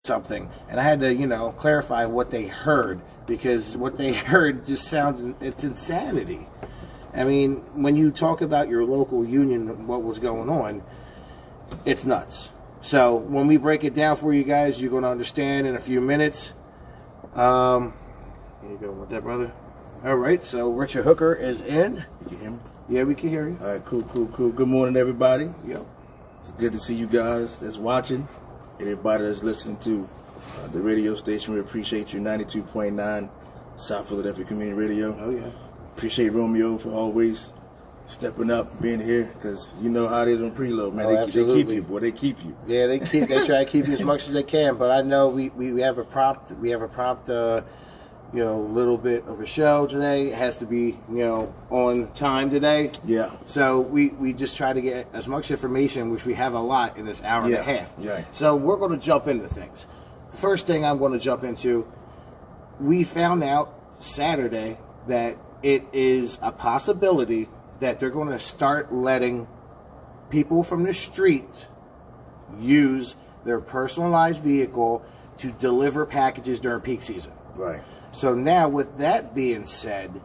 something, and I had to, clarify what they heard, because what they heard just sounds, it's insanity. I mean, when you talk about your local union, what was going on, it's nuts. So when we break it down for you guys, you're going to understand in a few minutes. Here you go with that, brother. All right, so Richard Hooker is in. You can hear me? Yeah, we can hear you. All right, cool. Good morning, everybody. Yep. It's good to see you guys that's watching. Everybody that's listening to the radio station, we appreciate you. 92.9 South Philadelphia Community Radio. Oh, yeah. Appreciate Romeo for always stepping up, being here, because you know how it is on preload, man. Oh, they keep you, boy. They keep you. Yeah, they try to keep you as much as they can, but I know we have a prompt. We have a prompt, little bit of a show today. It has to be, on time today. Yeah. So we just try to get as much information, which we have a lot in this hour and a half. Yeah. So we're going to jump into things. The first thing I'm going to jump into, we found out Saturday that it is a possibility that they're going to start letting people from the street use their personalized vehicle to deliver packages during peak season. Right. So now, with that being said,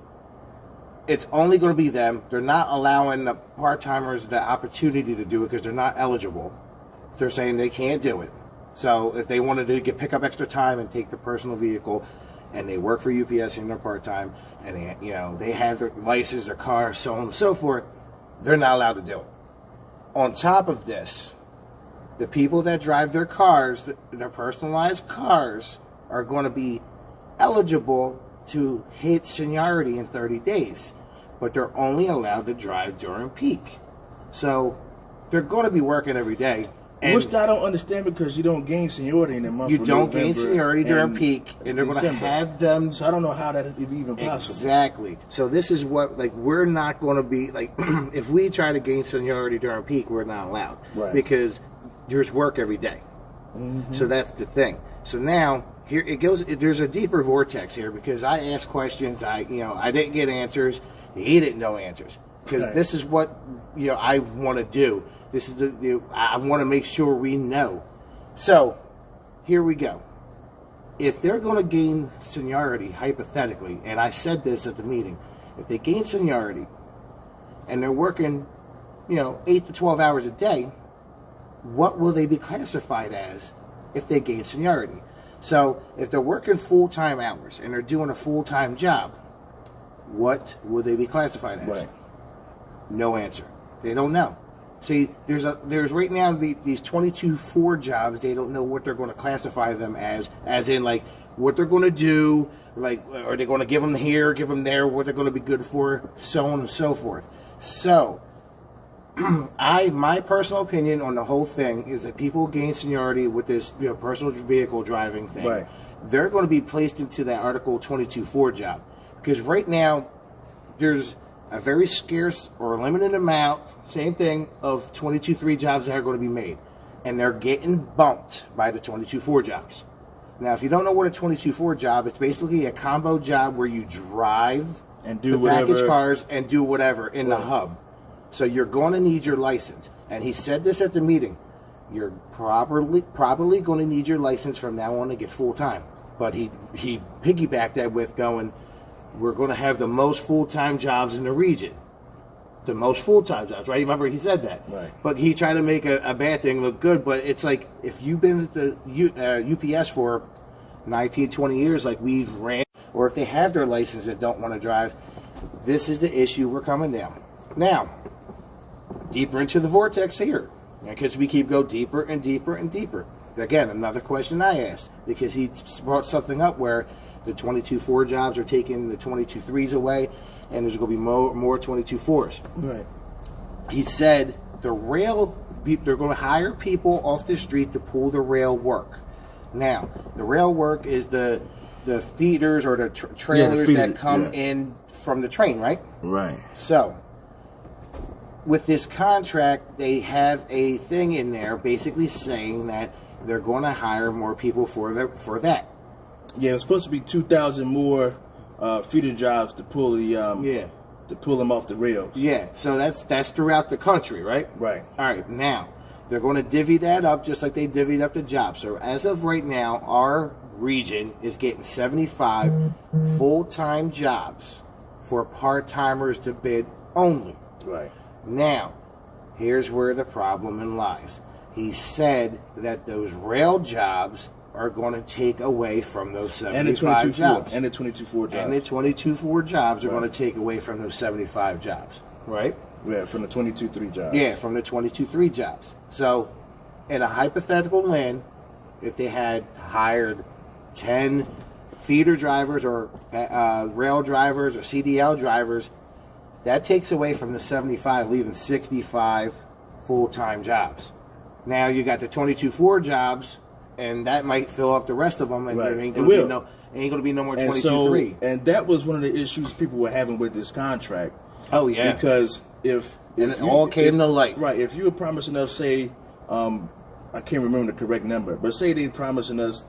it's only going to be them. They're not allowing the part-timers the opportunity to do it because they're not eligible. They're saying they can't do it. So if they wanted to pick up extra time and take the personal vehicle, and they work for UPS and they're part-time, and they have their license, their car, so on and so forth, they're not allowed to do it. On top of this, the people that drive their cars, their personalized cars, are going to be eligible to hit seniority in 30 days, but they're only allowed to drive during peak. So they're going to be working every day. Which I don't understand, because you don't gain seniority in the month. You don't gain seniority during peak, and they're going to have them. So I don't know how that is even possible. Exactly. So this is what, we're not going to be, if we try to gain seniority during peak, we're not allowed. Right. Because there's work every day. Mm-hmm. So that's the thing. So now, here it goes. There's a deeper vortex here, because I asked questions. I didn't get answers. He didn't know answers, because this is what I want to do. This is I want to make sure we know. So here we go. If they're going to gain seniority, hypothetically, and I said this at the meeting, if they gain seniority and they're working, 8 to 12 hours a day, what will they be classified as if they gain seniority? So if they're working full-time hours and they're doing a full-time job, what will they be classified as? Right. No answer. They don't know. See, there's right now these 22-4 jobs. They don't know what they're going to classify them as in what they're going to do, are they going to give them here, give them there, what they're going to be good for, so on and so forth. So, my personal opinion on the whole thing is that people gain seniority with this personal vehicle driving thing. Right. They're going to be placed into that Article 22-4 job, because right now there's a very scarce or limited amount, same thing, of 22-3 jobs that are going to be made. And they're getting bumped by the 22-4 jobs. Now, if you don't know what a 22-4 job, it's basically a combo job where you drive and do the package cars and do whatever in the hub. So you're going to need your license. And he said this at the meeting. You're probably going to need your license from now on to get full-time. But he piggybacked that with going, we're going to have the most full-time jobs in the region. The most full-time jobs, right? Remember, he said that. Right. But he tried to make a bad thing look good. But it's like, if you've been at the UPS for 19, 20 years, like we've ran, or if they have their license and don't want to drive, this is the issue we're coming down. Now, deeper into the vortex here, because we keep going deeper and deeper and deeper. Again, another question I asked, because he brought something up where the 22-4 jobs are taking the 22-3s away, and there's going to be more 22-4s. Right. He said they're going to hire people off the street to pull the rail work. Now, the rail work is the feeders or the trailers that come in from the train, right? Right. So, with this contract, they have a thing in there basically saying that they're going to hire more people for that. Yeah, it's supposed to be 2,000 more feeder jobs to pull to pull them off the rails. Yeah, so that's throughout the country, right? Right. All right. Now, They're going to divvy that up just like they divvied up the jobs. So as of right now, our region is getting 75 full-time jobs for part-timers to bid only. Right. Now, here's where the problem lies. He said that those rail jobs are going to take away from those 75 jobs. And the 22-4 jobs. And the 22-4 jobs are going to take away from those 75 jobs, right? Yeah, from the 22-3 jobs. Yeah, from the 22-3 jobs. So, in a hypothetical land, if they had hired 10 feeder drivers or rail drivers or CDL drivers, that takes away from the 75, leaving 65 full-time jobs. Now you got the 22-4 jobs, and that might fill up the rest of them, and there ain't going to be no more 22-3. And that was one of the issues people were having with this contract. Oh yeah, because if it all came to light, right? If you were promising us, say, I can't remember the correct number, but say they're promising us,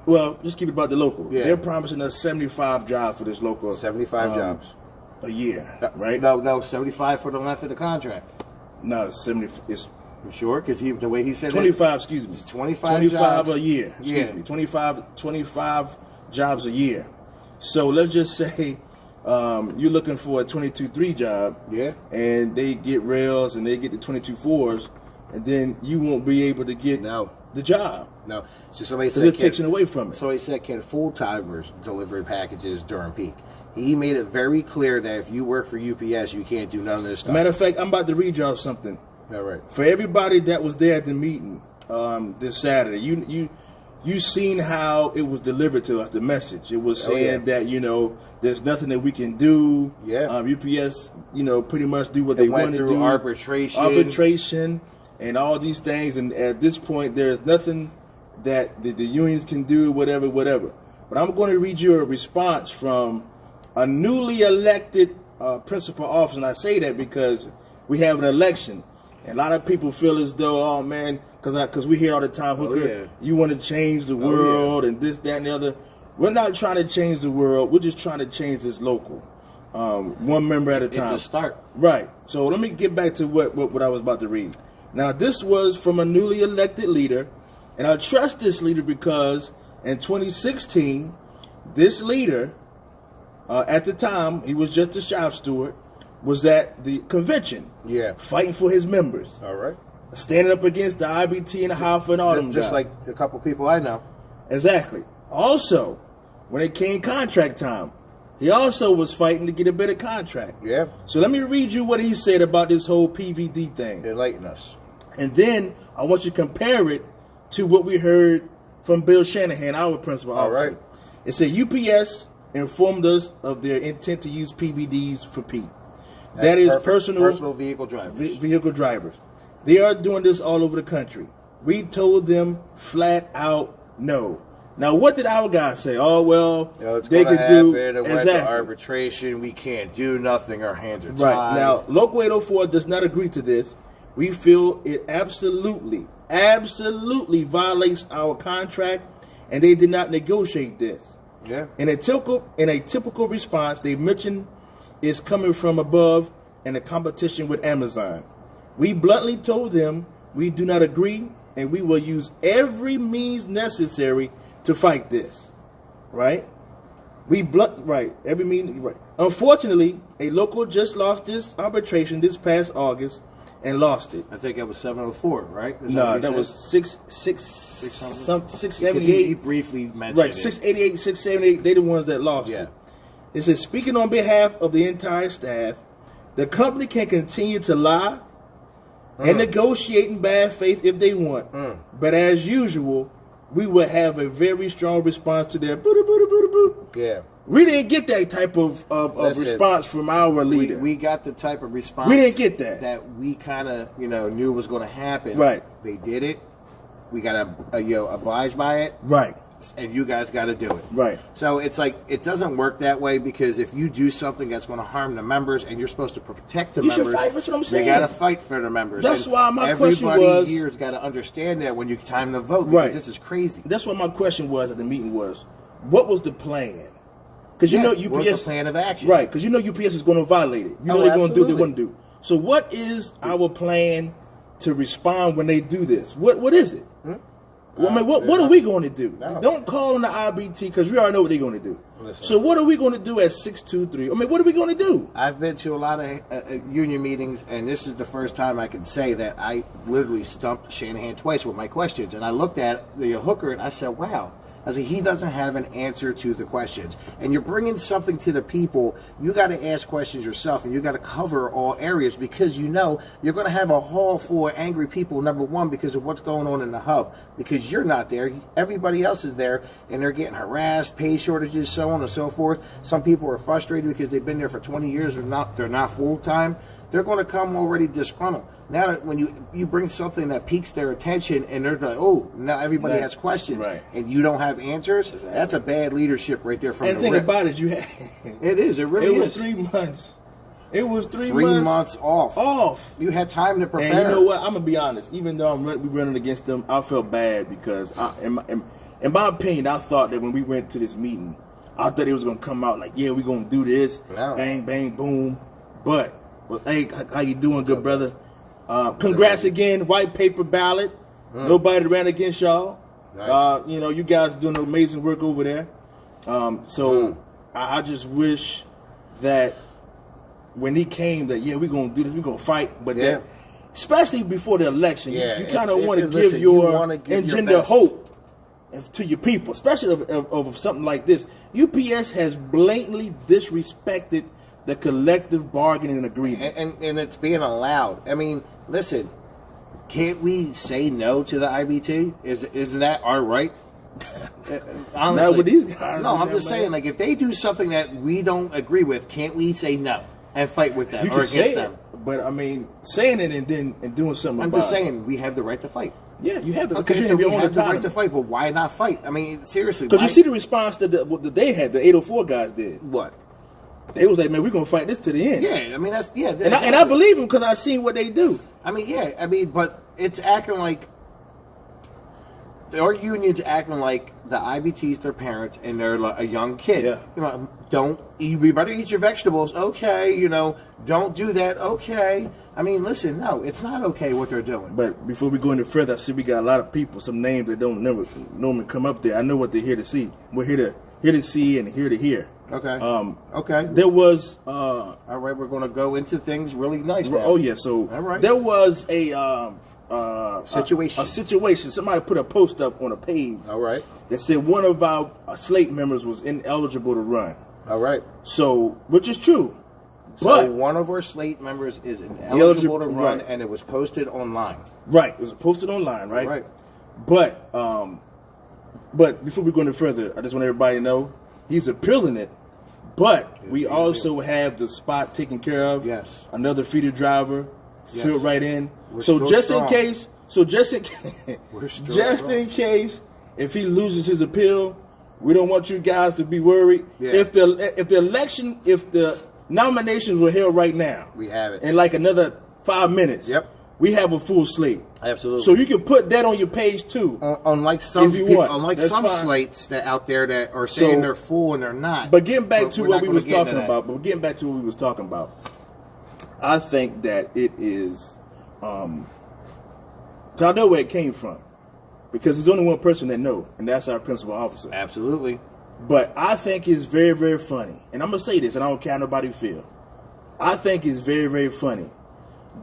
well, just keep it about the local. Yeah. They're promising us 75 jobs for this local. 75 jobs a year, right? No, 75 for the length of the contract. No, 70. It's sure, because the way he said 25. Excuse me, 25 jobs a year. Excuse me, 25 jobs a year. So let's just say you're looking for a 22-3 job. Yeah. And they get rails and they get the 22-4s, and then you won't be able to get the job. No. So somebody said it takes it away from it. Somebody said, can full-timers deliver packages during peak? He made it very clear that if you work for UPS, you can't do none of this stuff. Matter of fact, I'm about to read y'all something. All right. For everybody that was there at the meeting this Saturday, you seen how it was delivered to us, the message. It was saying that, there's nothing that we can do. Yeah. UPS, pretty much do what they want to do. Arbitration and all these things. And at this point, there's nothing that the unions can do, whatever. But I'm going to read you a response from a newly elected principal officer. And I say that because we have an election. And a lot of people feel as though, oh, man, because we hear all the time, you want to change the world and this, that, and the other. We're not trying to change the world. We're just trying to change this local, one member at a time. It's a start. Right. So let me get back to what I was about to read. Now, this was from a newly elected leader, and I trust this leader because in 2016, this leader, at the time, he was just a shop steward, was at the convention, fighting for his members. All right. Standing up against the IBT and the HOFA and all them just like a couple people I know. Exactly. Also, when it came contract time, he also was fighting to get a better contract. Yeah. So let me read you what he said about this whole PVD thing. Enlighten us. And then I want you to compare it to what we heard from Bill Shanahan, our principal officer. All right. It said UPS informed us of their intent to use PVDs for P. That is personal vehicle drivers. Vehicle drivers. They are doing this all over the country. We told them flat out no. Now, what did our guy say? Oh, well, they could do exactly. Arbitration. We can't do nothing. Our hands are tied. Right. Now, Local 804 does not agree to this. We feel it absolutely violates our contract, and they did not negotiate this. Yeah. In a typical response, they mentioned it's coming from above and a competition with Amazon. We bluntly told them we do not agree, and we will use every means necessary to fight this. Right? Every means. Right. Unfortunately, a local just lost this arbitration this past August and lost it. I think it was 704, right? No, that was 678. He briefly mentioned it. 688, 678. They're the ones that lost it. It says, speaking on behalf of the entire staff, the company can continue to lie and negotiate in bad faith if they want. But as usual, we will have a very strong response to their boo-doo-boo-doo-boo-doo. Yeah. We didn't get that type of response from our leader. We got the type of response. We didn't get that. That we kind of, knew was going to happen. Right. They did it. We got to, oblige by it. Right. And you guys got to do it. Right. So it's like, it doesn't work that way, because if you do something that's going to harm the members and you're supposed to protect the members, should fight. That's what I'm saying. They got to fight for the members. That's why my question was. Everybody here's got to understand that when you time to vote, because this is crazy. That's what my question was at the meeting was, what was the plan? Because UPS. What's the plan of action? Right. Because UPS is going to violate it. They're going to do what they want to do. So what is our plan to respond when they do this? What is it? Well, I mean, what are we going to do? No. Don't call on the IBT because we already know what they're going to do. Listen. So what are we going to do at 623? I mean, what are we going to do? I've been to a lot of union meetings, and this is the first time I can say that I literally stumped Shanahan twice with my questions. And I looked at the hooker, and I said, wow. I said, he doesn't have an answer to the questions. And you're bringing something to the people. You got to ask questions yourself, and you got to cover all areas because you know you're going to have a hall full of angry people, number one, because of what's going on in the hub. Because you're not there. Everybody else is there, and they're getting harassed, pay shortages, so on and so forth. Some people are frustrated because they've been there for 20 years. They're not full-time. They're going to come already disgruntled. Now, that when you bring something that piques their attention and they're like, oh, now everybody has questions, right, and you don't have answers, that's a bad leadership right there from the rip. And think about it, it is. It really is. It was 3 months. It was 3 months off. You had time to prepare. And you know what? I'm going to be honest. Even though we're running against them, I felt bad because, in my opinion, I thought that when we went to this meeting, I thought it was going to come out like, yeah, we're going to do this, bang, bang, boom. But, well, hey, how you doing, good brother? Congrats again, white paper ballot. Nobody ran against y'all. Nice. You know, you guys doing amazing work over there. I just wish that when he came that, yeah, we're going to do this, we're going to fight. But that, especially before the election, you kind of want to give your engender hope to your people, especially of something like this. UPS has blatantly disrespected the collective bargaining agreement. And it's being allowed. I mean, listen, can't we say no to the IBT? Isn't that our right? Honestly, not with these guys. No, I'm just saying, like, if they do something that we don't agree with, can't we say no and fight with them or against them? But, I mean, saying it and doing something about it. I'm just saying, we have the right to fight. Yeah, you have the right to fight, but why not fight? I mean, seriously. Because you see the response that they had, the 804 guys did. What? They was like, man, we're going to fight this to the end. Yeah, I mean, that's, yeah. And I believe them because I seen what they do. I mean, yeah, I mean, but it's acting like, our union's acting like the IBT's their parents and they're like a young kid. Yeah. You know, you better eat your vegetables. Okay, you know, don't do that. Okay. I mean, listen, no, it's not okay what they're doing. But before we go any further, I see we got a lot of people, some names that don't never normally come up there. I know what they're here to see. We're here to see and here to hear. Okay. Okay. There was all right, we're going to go into things really nice now. Oh yeah, so all right. There was a situation. A situation. Somebody put a post up on a page. All right. That said one of our slate members was ineligible to run. All right. So, which is true. So one of our slate members is ineligible to run, right, and it was posted online. Right. It was posted online, right? Right. But before we go any further, I just want everybody to know he's appealing it. But we also have the spot taken care of. Yes. Another feeder driver filled right in. So just in case, in case, if he loses his appeal, we don't want you guys to be worried. Yeah. If the nominations were held right now, we have it in like another 5 minutes. Yep. We have a full slate. Absolutely. So you can put that on your page too. Unlike some slates that out there that are saying they're full and they're not. But getting back to what we was talking about. I think that it is. 'Cause I know where it came from, because there's only one person that knows, and that's our principal officer. Absolutely. But I think it's very, very funny, and I'm gonna say this, and I don't care how nobody feel. I think it's very, very funny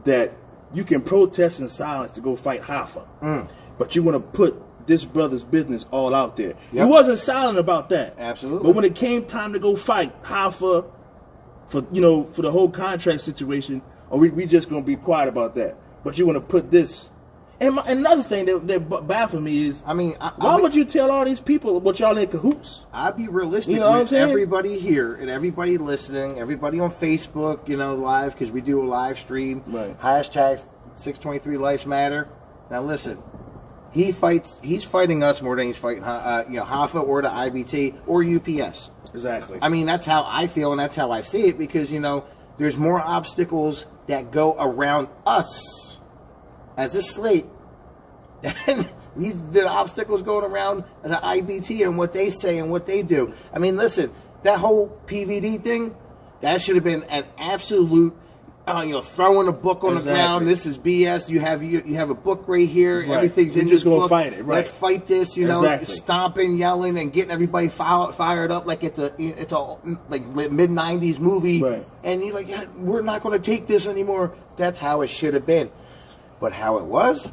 that you can protest in silence to go fight Hoffa, but you want to put this brother's business all out there. Yep. He wasn't silent about that. Absolutely. But when it came time to go fight Hoffa for the whole contract situation, or we just gonna be quiet about that. But you want to put this. And another thing that baffles me is, I mean, why would you tell all these people what y'all in cahoots? I'd be realistic with everybody here and everybody listening, everybody on Facebook, live, because we do a live stream. Right. Hashtag 623 Lives Matter. Now listen, he's fighting us more than he's fighting Hoffa or the IBT or UPS. Exactly. I mean, that's how I feel and that's how I see it, because there's more obstacles that go around us as a slate than the obstacles going around the IBT and what they say and what they do. I mean, listen, that whole PVD thing, that should have been an absolute. throwing a book on the ground. This is BS. You have a book right here. Right. Everything's in this book. Fight it. Right. Let's fight this. Stomping, yelling, and getting everybody fired up like it's a mid '90s movie. Right. And you're like, we're not going to take this anymore. That's how it should have been. But how it was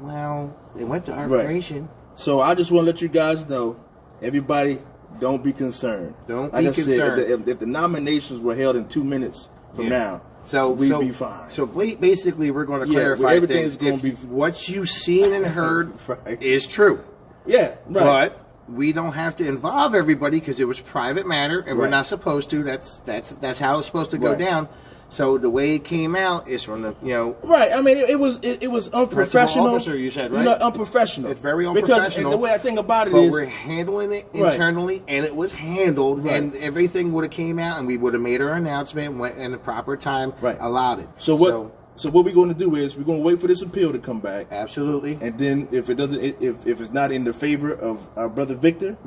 well, they went to arbitration. Right. So I just want to let you guys know, everybody, don't be concerned. Don't be concerned. If the nominations were held in 2 minutes from now, we'd be fine. So basically, we're going to clarify everything's going to be what you've seen and heard is true. Yeah, right. But we don't have to involve everybody because it was private matter, and we're not supposed to. That's how it's supposed to go down. So the way it came out is from the right. I mean, it was unprofessional. Officer, you said, right? Unprofessional. It's very unprofessional. Because the way I think about it is, we're handling it internally, and it was handled, and everything would have came out, and we would have made our announcement in the proper time, allowed it. So what we're going to do is we're going to wait for this appeal to come back. Absolutely. And then if it doesn't, if it's not in the favor of our brother Victor,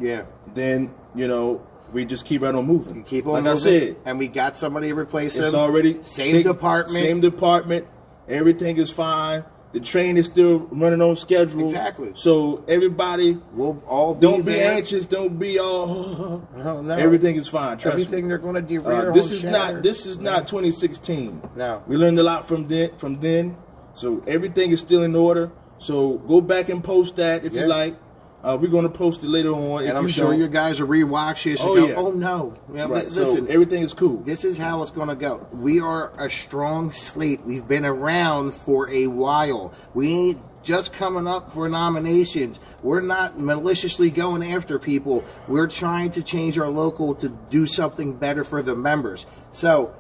then we just keep right on moving. You keep on moving. I said, and we got somebody to replace him. It's already same department. Everything is fine. The train is still running on schedule. Exactly. So everybody, we'll all don't be anxious. Don't be all. No. Everything is fine. Trust Everything me. They're going to derail. This is not 2016. No. We learned a lot from then. So everything is still in order. So go back and post that if you like. We're going to post it later on. And I'm sure you guys will rewatch this and oh no. Right. Listen, so everything is cool. This is how it's going to go. We are a strong slate. We've been around for a while. We ain't just coming up for nominations. We're not maliciously going after people. We're trying to change our local to do something better for the members. So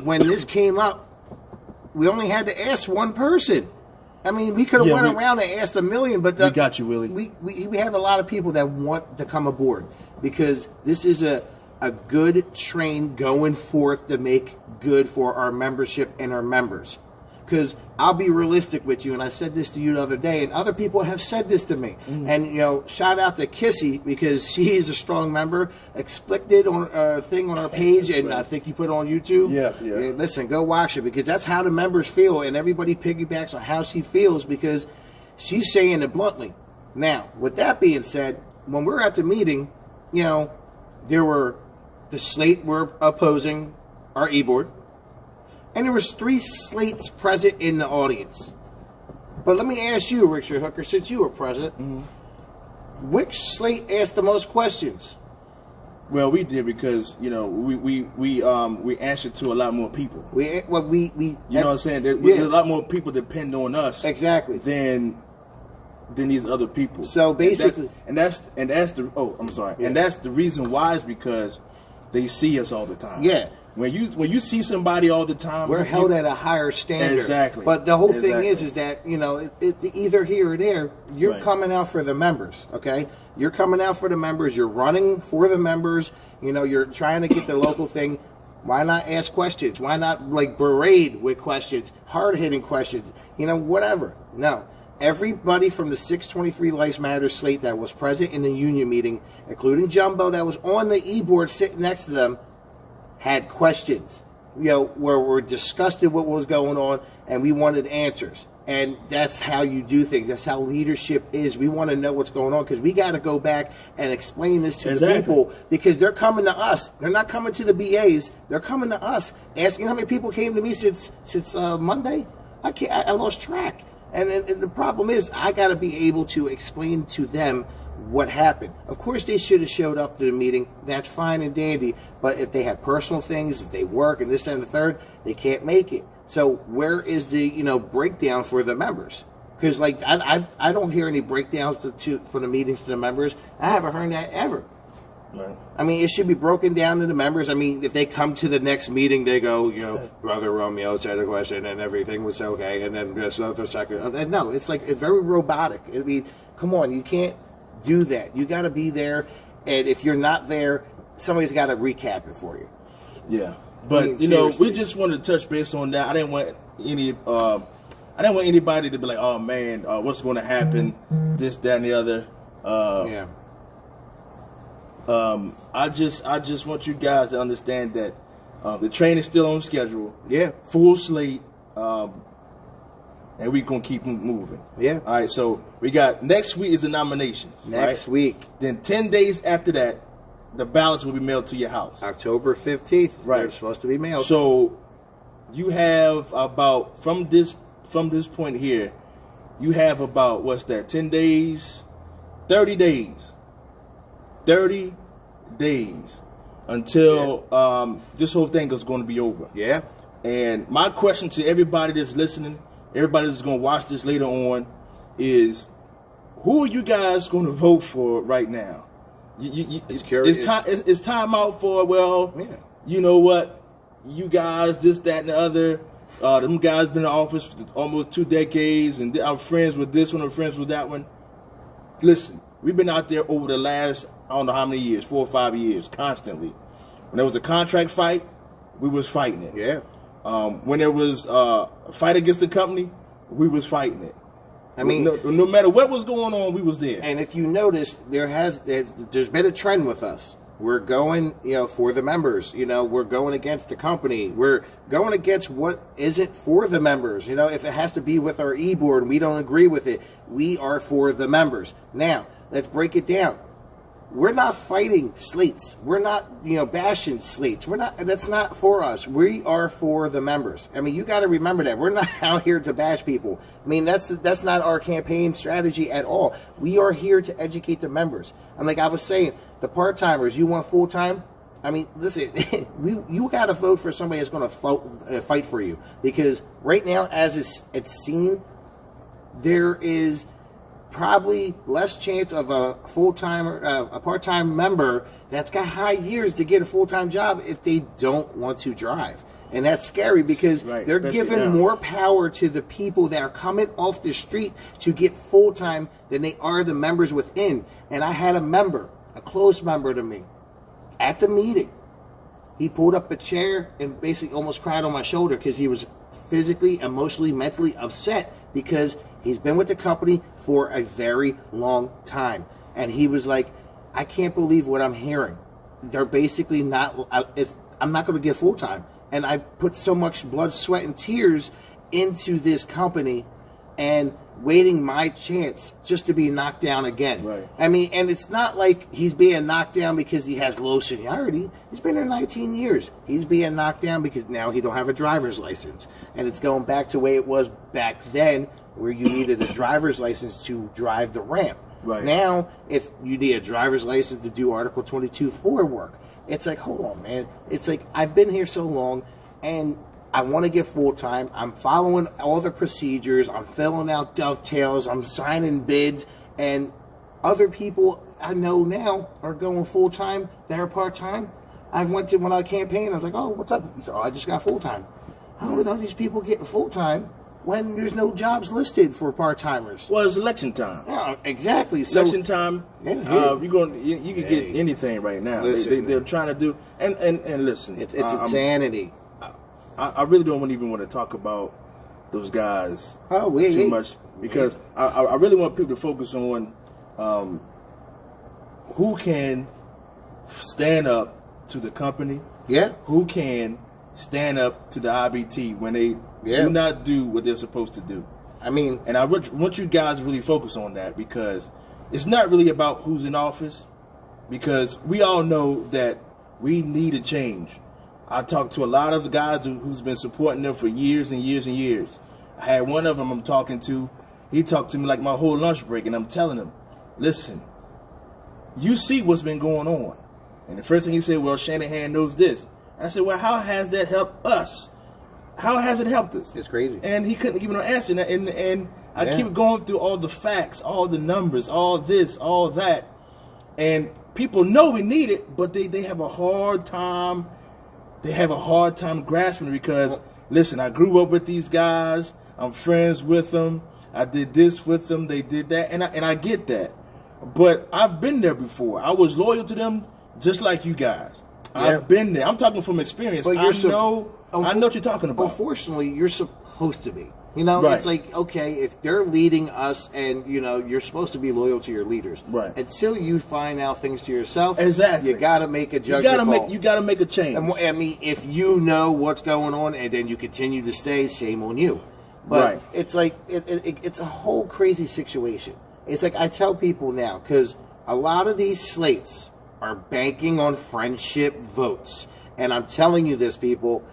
when this came up, we only had to ask one person. I mean, we could have went around and asked a million, but we got you, Willie. We have a lot of people that want to come aboard because this is a good train going forth to make good for our membership and our members. Because I'll be realistic with you, and I said this to you the other day, and other people have said this to me. And, shout out to Kissy, because she is a strong member, explicted on a thing on our page, and I think you put it on YouTube. Yeah. Listen, go watch it, because that's how the members feel, and everybody piggybacks on how she feels, because she's saying it bluntly. Now, with that being said, when we're at the meeting, the slate were opposing our e-board. And there was 3 slates present in the audience. But let me ask you, Richard Hooker, since you were present, which slate asked the most questions? Well, we did because we answered to a lot more people. You know what I'm saying? There's a lot more people depend on us than these other people. So basically, and that's the reason why is because they see us all the time. Yeah. When you see somebody all the time, we're held at a higher standard. Exactly. But the whole thing is that it either here or there, you're coming out for the members. Okay, you're coming out for the members. You're running for the members. You're trying to get the local thing. Why not ask questions? Why not berate with questions, hard hitting questions? Whatever. No. Everybody from the 623 Life Matters slate that was present in the union meeting, including Jumbo that was on the e-board sitting next to them, had questions, where we're disgusted what was going on, and we wanted answers. And that's how you do things. That's how leadership is. We want to know what's going on because we got to go back and explain this to the people because they're coming to us. They're not coming to the BAs. They're coming to us. Asking how many people came to me since Monday. I lost track. And the problem is I got to be able to explain to them what happened. Of course, they should have showed up to the meeting. That's fine and dandy. But if they have personal things, if they work and this and the third, they can't make it. So where is the breakdown for the members? Because I don't hear any breakdowns for the meetings to the members. I haven't heard that ever. Right. I mean, it should be broken down to the members. I mean, if they come to the next meeting, they go, Brother Romeo said a question and everything was okay, and then just another second. No, it's very robotic. I mean, come on, you can't do that. You got to be there, and if you're not there, somebody's got to recap it for you. Yeah, but we just wanted to touch base on that. I didn't want anybody to be like, oh man, what's going to happen? This, that, and the other. I just want you guys to understand that The training's still on schedule. Yeah. Full slate. And we're going to keep moving. Yeah. All right, so we got next week is the nominations. Next week. Then 10 days after that, the ballots will be mailed to your house. October 15th. Right. They're supposed to be mailed. So you have about, from this point here, you have about, 10 days? 30 days. 30 days until this whole thing is going to be over. Yeah. And my question to everybody that's listening, everybody that's going to watch this later on, is who are you guys going to vote for right now? It's time out for, you know what, you guys, this, that, and the other. Them guys been in office for almost 2 decades, and I'm friends with this one, I'm friends with that one. Listen, we've been out there over the last, I don't know how many years, 4 or 5 years, constantly. When there was a contract fight, we was fighting it. Yeah. When there was a fight against the company, we was fighting it. I mean, no matter what was going on, we was there. And if you notice, there's been a trend with us. We're going, for the members. We're going against the company. We're going against what isn't for the members. If it has to be with our e-board and we don't agree with it, we are for the members. Now, let's break it down. We're not fighting slates. We're not, bashing slates. That's not for us. We are for the members. I mean, you got to remember that. We're not out here to bash people. I mean, that's not our campaign strategy at all. We are here to educate the members. And like I was saying, the part-timers, you want full-time? I mean, listen, you got to vote for somebody that's going to fight for you. Because right now, as it's seen, there is probably less chance of a part-time member that's got high years to get a full-time job if they don't want to drive. And that's scary because they're giving more power to the people that are coming off the street to get full-time than they are the members within. And I had a close member to me, at the meeting. He pulled up a chair and basically almost cried on my shoulder because he was physically, emotionally, mentally upset because he's been with the company for a very long time. And he was like, I can't believe what I'm hearing. They're basically not, I'm not going to get full-time. And I put so much blood, sweat, and tears into this company and waiting my chance just to be knocked down again. Right. I mean, and it's not like he's being knocked down because he has low seniority. He's been there 19 years. He's being knocked down because now he don't have a driver's license. And it's going back to the way it was back then where you needed a driver's license to drive the ramp. Right. Now, if you need a driver's license to do Article 22.4 work, it's like, hold on, man. It's like, I've been here so long, and I want to get full-time. I'm following all the procedures. I'm filling out dovetails. I'm signing bids. And other people I know now are going full-time that are part-time. I went to, when I campaigned, I was like, oh, what's up? He said, oh, I just got full-time. How are all these people getting full-time when there's no jobs listed for part-timers? Well, it's election time. Yeah, exactly. So, election time, you can get anything right now. Listen, they're trying to do, and listen. It's insanity. I really don't even want to talk about those guys too much because I really want people to focus on who can stand up to the company. Yeah. Who can stand up to the IBT when they do not do what they're supposed to do. I mean, and I want you guys to really focus on that because it's not really about who's in office, because we all know that we need a change. I talked to a lot of the guys who's been supporting them for years and years and years. I had one of them I'm talking to. He talked to me like my whole lunch break, and I'm telling him, listen, you see what's been going on. And the first thing he said, well, Shanahan knows this. I said, well, how has that helped us? How has it helped us? It's crazy. And he couldn't give me no answer. And I keep going through all the facts, all the numbers, all this, all that. And people know we need it, but they have a hard time. They have a hard time grasping it because, listen, I grew up with these guys. I'm friends with them. I did this with them. They did that. And I get that. But I've been there before. I was loyal to them just like you guys. Yeah. I've been there. I'm talking from experience. But I know what you're talking about. Unfortunately, you're supposed to be. You know, it's like, okay, if they're leading us and, you know, you're supposed to be loyal to your leaders. Right. Until you find out things to yourself, exactly, you got to make a judgment call. You got to make a change. And, I mean, if you know what's going on and then you continue to stay, shame on you. But it's like, it's a whole crazy situation. It's like I tell people now, because a lot of these slates are banking on friendship votes. And I'm telling you this, people,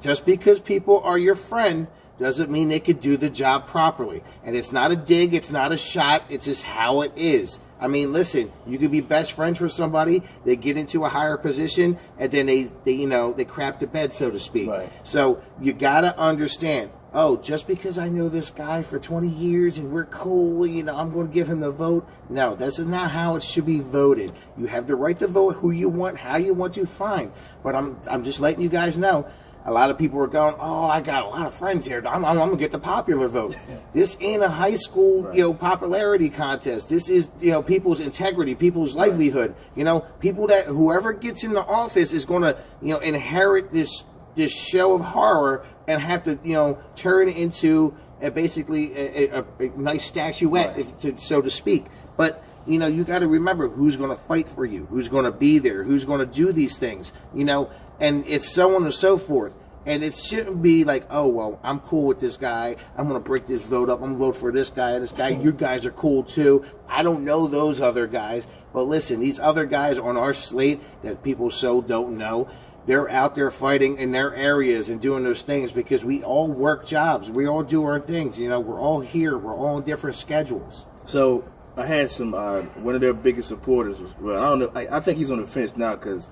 just because people are your friend doesn't mean they could do the job properly. And it's not a dig, it's not a shot, it's just how it is. I mean, listen, you could be best friends with somebody, they get into a higher position, and then they crap the bed, so to speak. Right. So you got to understand, oh, just because I know this guy for 20 years and we're cool, you know, I'm going to give him the vote. No, this is not how it should be voted. You have the right to vote who you want, how you want to, fine. But I'm just letting you guys know, a lot of people are going, oh, I got a lot of friends here. I'm going to get the popular vote. This ain't a high school, you know, popularity contest. This is, you know, people's integrity, people's livelihood. You know, people that whoever gets in the office is going to, you know, inherit this show of horror and have to, you know, turn into basically a nice statuette, so to speak. But, you know, you got to remember who's going to fight for you, who's going to be there, who's going to do these things, you know, and it's so on and so forth. And it shouldn't be like, oh, well, I'm cool with this guy. I'm going to break this vote up. I'm going to vote for this guy and this guy. You guys are cool, too. I don't know those other guys. But listen, these other guys on our slate that people so don't know, they're out there fighting in their areas and doing those things because we all work jobs. We all do our things. You know, we're all here. We're all on different schedules. So I had some, one of their biggest supporters, well, I don't know, I think he's on the fence now because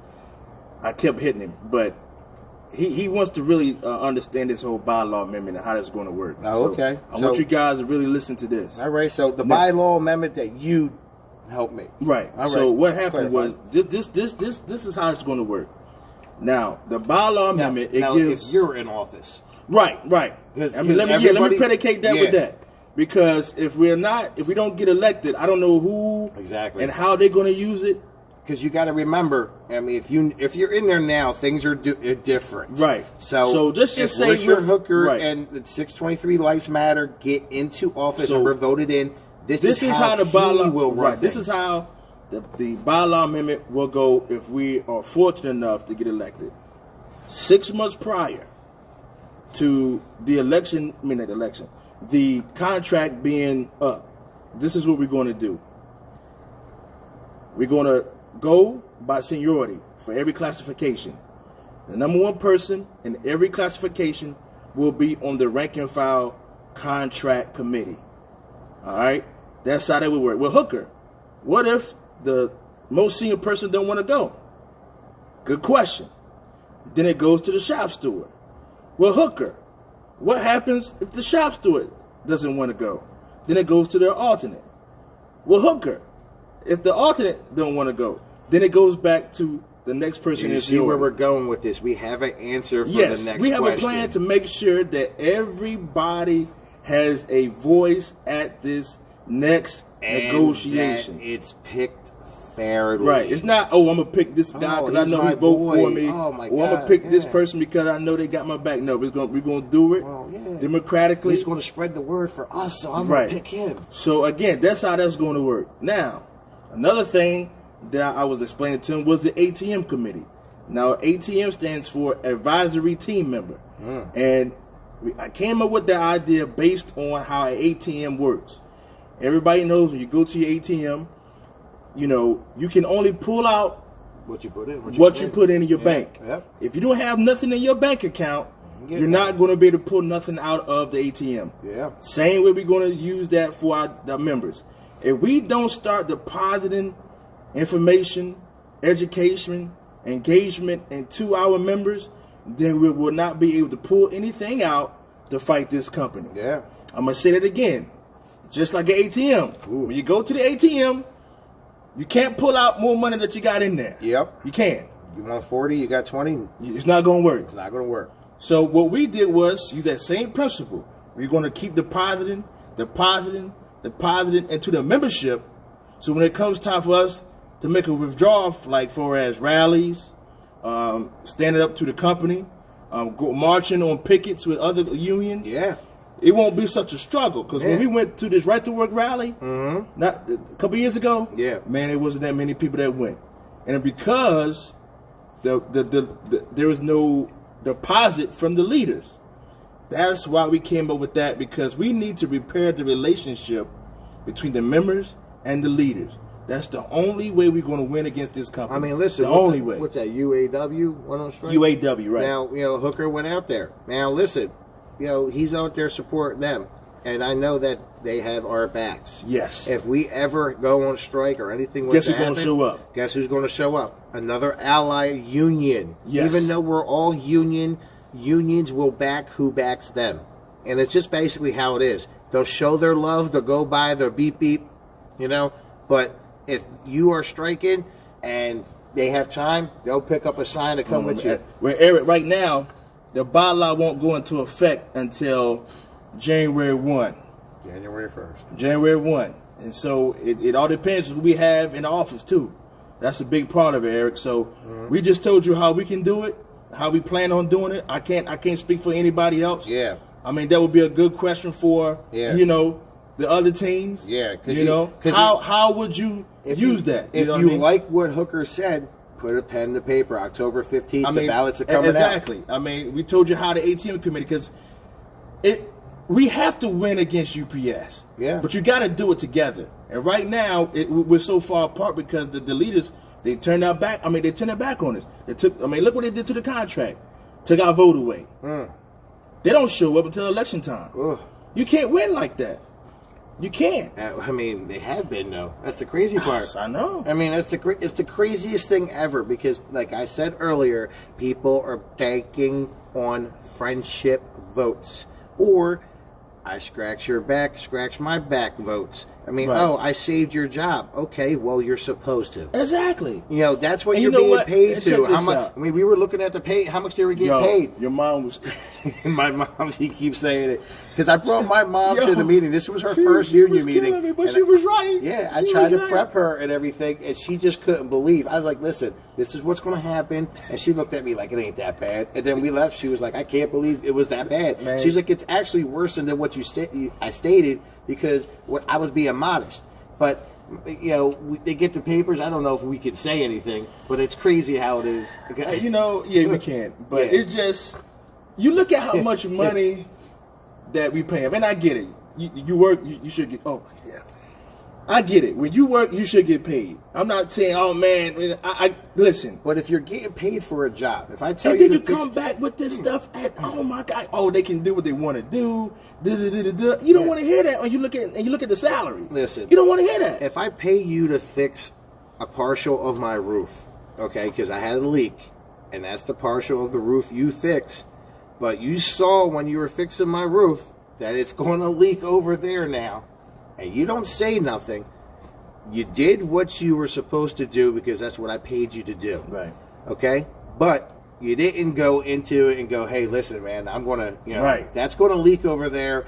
I kept hitting him, but he wants to really understand this whole bylaw amendment and how that's going to work. Oh, okay. I want you guys to really listen to this. All right. So the bylaw amendment that you helped me. Right. All right. So what happened was this is how it's going to work. Now the bylaw amendment gives if you're in office. Right. I mean, let me predicate that with that. Because if we don't get elected, I don't know who and how they're going to use it. Because you got to remember, I mean, if you're in there now, things are different. Right. So just say Richard Hooker and 623 Lives Matter get into office and we're voted in. This is how the bylaw will run. This is how the bylaw amendment will go if we are fortunate enough to get elected. 6 months prior to the election, the contract being up, this is what we're going to do. We're going to go by seniority for every classification. The number one person in every classification will be on the rank and file contract committee. All right? That's how that would work. Well, Hooker, what if the most senior person don't want to go? Good question. Then it goes to the shop steward. Well, Hooker, what happens if the shop steward doesn't want to go? Then it goes to their alternate. Well, Hooker, if the alternate don't want to go, then it goes back to the next person. You see where we're going with this? We have an answer for the next question. We have a plan to make sure that everybody has a voice at this next negotiation. That it's picked fairly. Right. It's not, oh, I'm going to pick this guy because I know he vote for me. Oh, my or God. I'm going to pick this person because I know they got my back. No, we're going to do it democratically. He's going to spread the word for us, so I'm going to pick him. So, again, that's how that's going to work. Now, another thing that I was explaining to him was the ATM committee. Now, ATM stands for Advisory Team Member. And I came up with the idea based on how an ATM works. Everybody knows when you go to your ATM, you know, you can only pull out what you put in, what you put in your bank. Yep. If you don't have nothing in your bank account, you're not going to be able to pull nothing out of the ATM. Yeah. Same way we're going to use that for our members. If we don't start depositing information, education, engagement into our members, then we will not be able to pull anything out to fight this company. Yeah. I'm going to say that again. Just like an ATM. Ooh. When you go to the ATM, you can't pull out more money that you got in there. Yep. You can't. You want 40, you got 20. It's not going to work. It's not going to work. So what we did was use that same principle. We're going to keep depositing into the membership. So when it comes time for us to make a withdrawal, like for as rallies, standing up to the company, go marching on pickets with other unions. Yeah. it won't be such a struggle. Because when we went to this Right to Work rally, not a couple years ago, man, it wasn't that many people that went, and because there was no deposit from the leaders. That's why we came up with that, because we need to repair the relationship between the members and the leaders. That's the only way we're going to win against this company. I mean, listen, the only way. What's that? UAW went on strike. UAW, right? Now, Hooker went out there. Now, listen, he's out there supporting them, and I know that they have our backs. Yes. If we ever go on strike or anything, guess who's going to show up? Guess who's going to show up? Another ally union. Yes. Even though we're all unions will back who backs them, and it's just basically how it is. They'll show their love. They'll go by their beep beep, but if you are striking and they have time, they'll pick up a sign to come with you. Where Eric, right now, the bylaw won't go into effect until January 1. January 1st. January 1. And so it all depends on what we have in the office, too. That's a big part of it, Eric. So we just told you how we can do it, how we plan on doing it. I can't speak for anybody else. Yeah. I mean, that would be a good question for, the other teams. Yeah. How would you use that? If you like what Hooker said, put a pen to paper. October 15th, the ballots are coming out. Exactly. I mean, we told you how the ATM committee, because we have to win against UPS. Yeah. But you got to do it together. And right now, we're so far apart because the leaders, they turned their back. I mean, they turned their back on us. Look what they did to the contract. Took our vote away. They don't show up until election time. Ugh. You can't win like that. You can't. I mean, they have been, though. That's the crazy part. I know. I mean, it's the craziest thing ever because, like I said earlier, people are banking on friendship votes. Or, I scratch your back, scratch my back votes. I mean, I saved your job. Okay, well, you're supposed to. Exactly. That's what you're being paid to. How much? I mean, we were looking at the pay. How much they were getting paid? Your mom was. My mom, she keeps saying it because I brought my mom to the meeting. This was her first union meeting, me, but she was right. Yeah, I tried to prep her and everything, and she just couldn't believe. I was like, "Listen, this is what's going to happen," and she looked at me like it ain't that bad. And then we left. She was like, "I can't believe it was that bad." Man. She's like, "It's actually worse than what I stated because I was being modest." But they get the papers. I don't know if we can say anything, but it's crazy how it is. We can't. But it's just, you look at how much money that we pay them, and I get it. You work, you should get. Oh, yeah, I get it. When you work, you should get paid. I'm not saying, oh man, I listen. But if you're getting paid for a job, if I tell and you, then you come back with this stuff, oh my God, they can do what they want to do. You don't want to hear that when you look at the salary. Listen, you don't want to hear that. If I pay you to fix a partial of my roof, okay, because I had a leak, and that's the partial of the roof you fix, but you saw when you were fixing my roof that it's going to leak over there now, and you don't say nothing. You did what you were supposed to do because that's what I paid you to do. Right. Okay? But you didn't go into it and go, hey, listen, man, I'm going to, right. That's going to leak over there.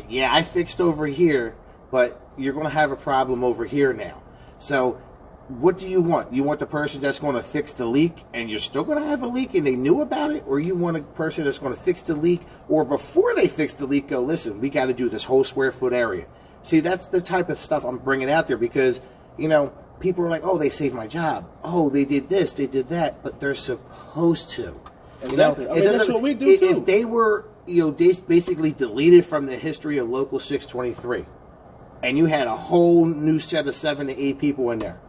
Yeah, I fixed over here, but you're going to have a problem over here now. So what do you want? You want the person that's going to fix the leak and you're still going to have a leak and they knew about it? Or you want a person that's going to fix the leak or before they fix the leak, go, listen, we got to do this whole square foot area. See, that's the type of stuff I'm bringing out there because, people are like, oh, they saved my job. Oh, they did this, they did that. But they're supposed to. Exactly. That's what we do, too. If they were, basically deleted from the history of Local 623, and you had a whole new set of 7 to 8 people in there,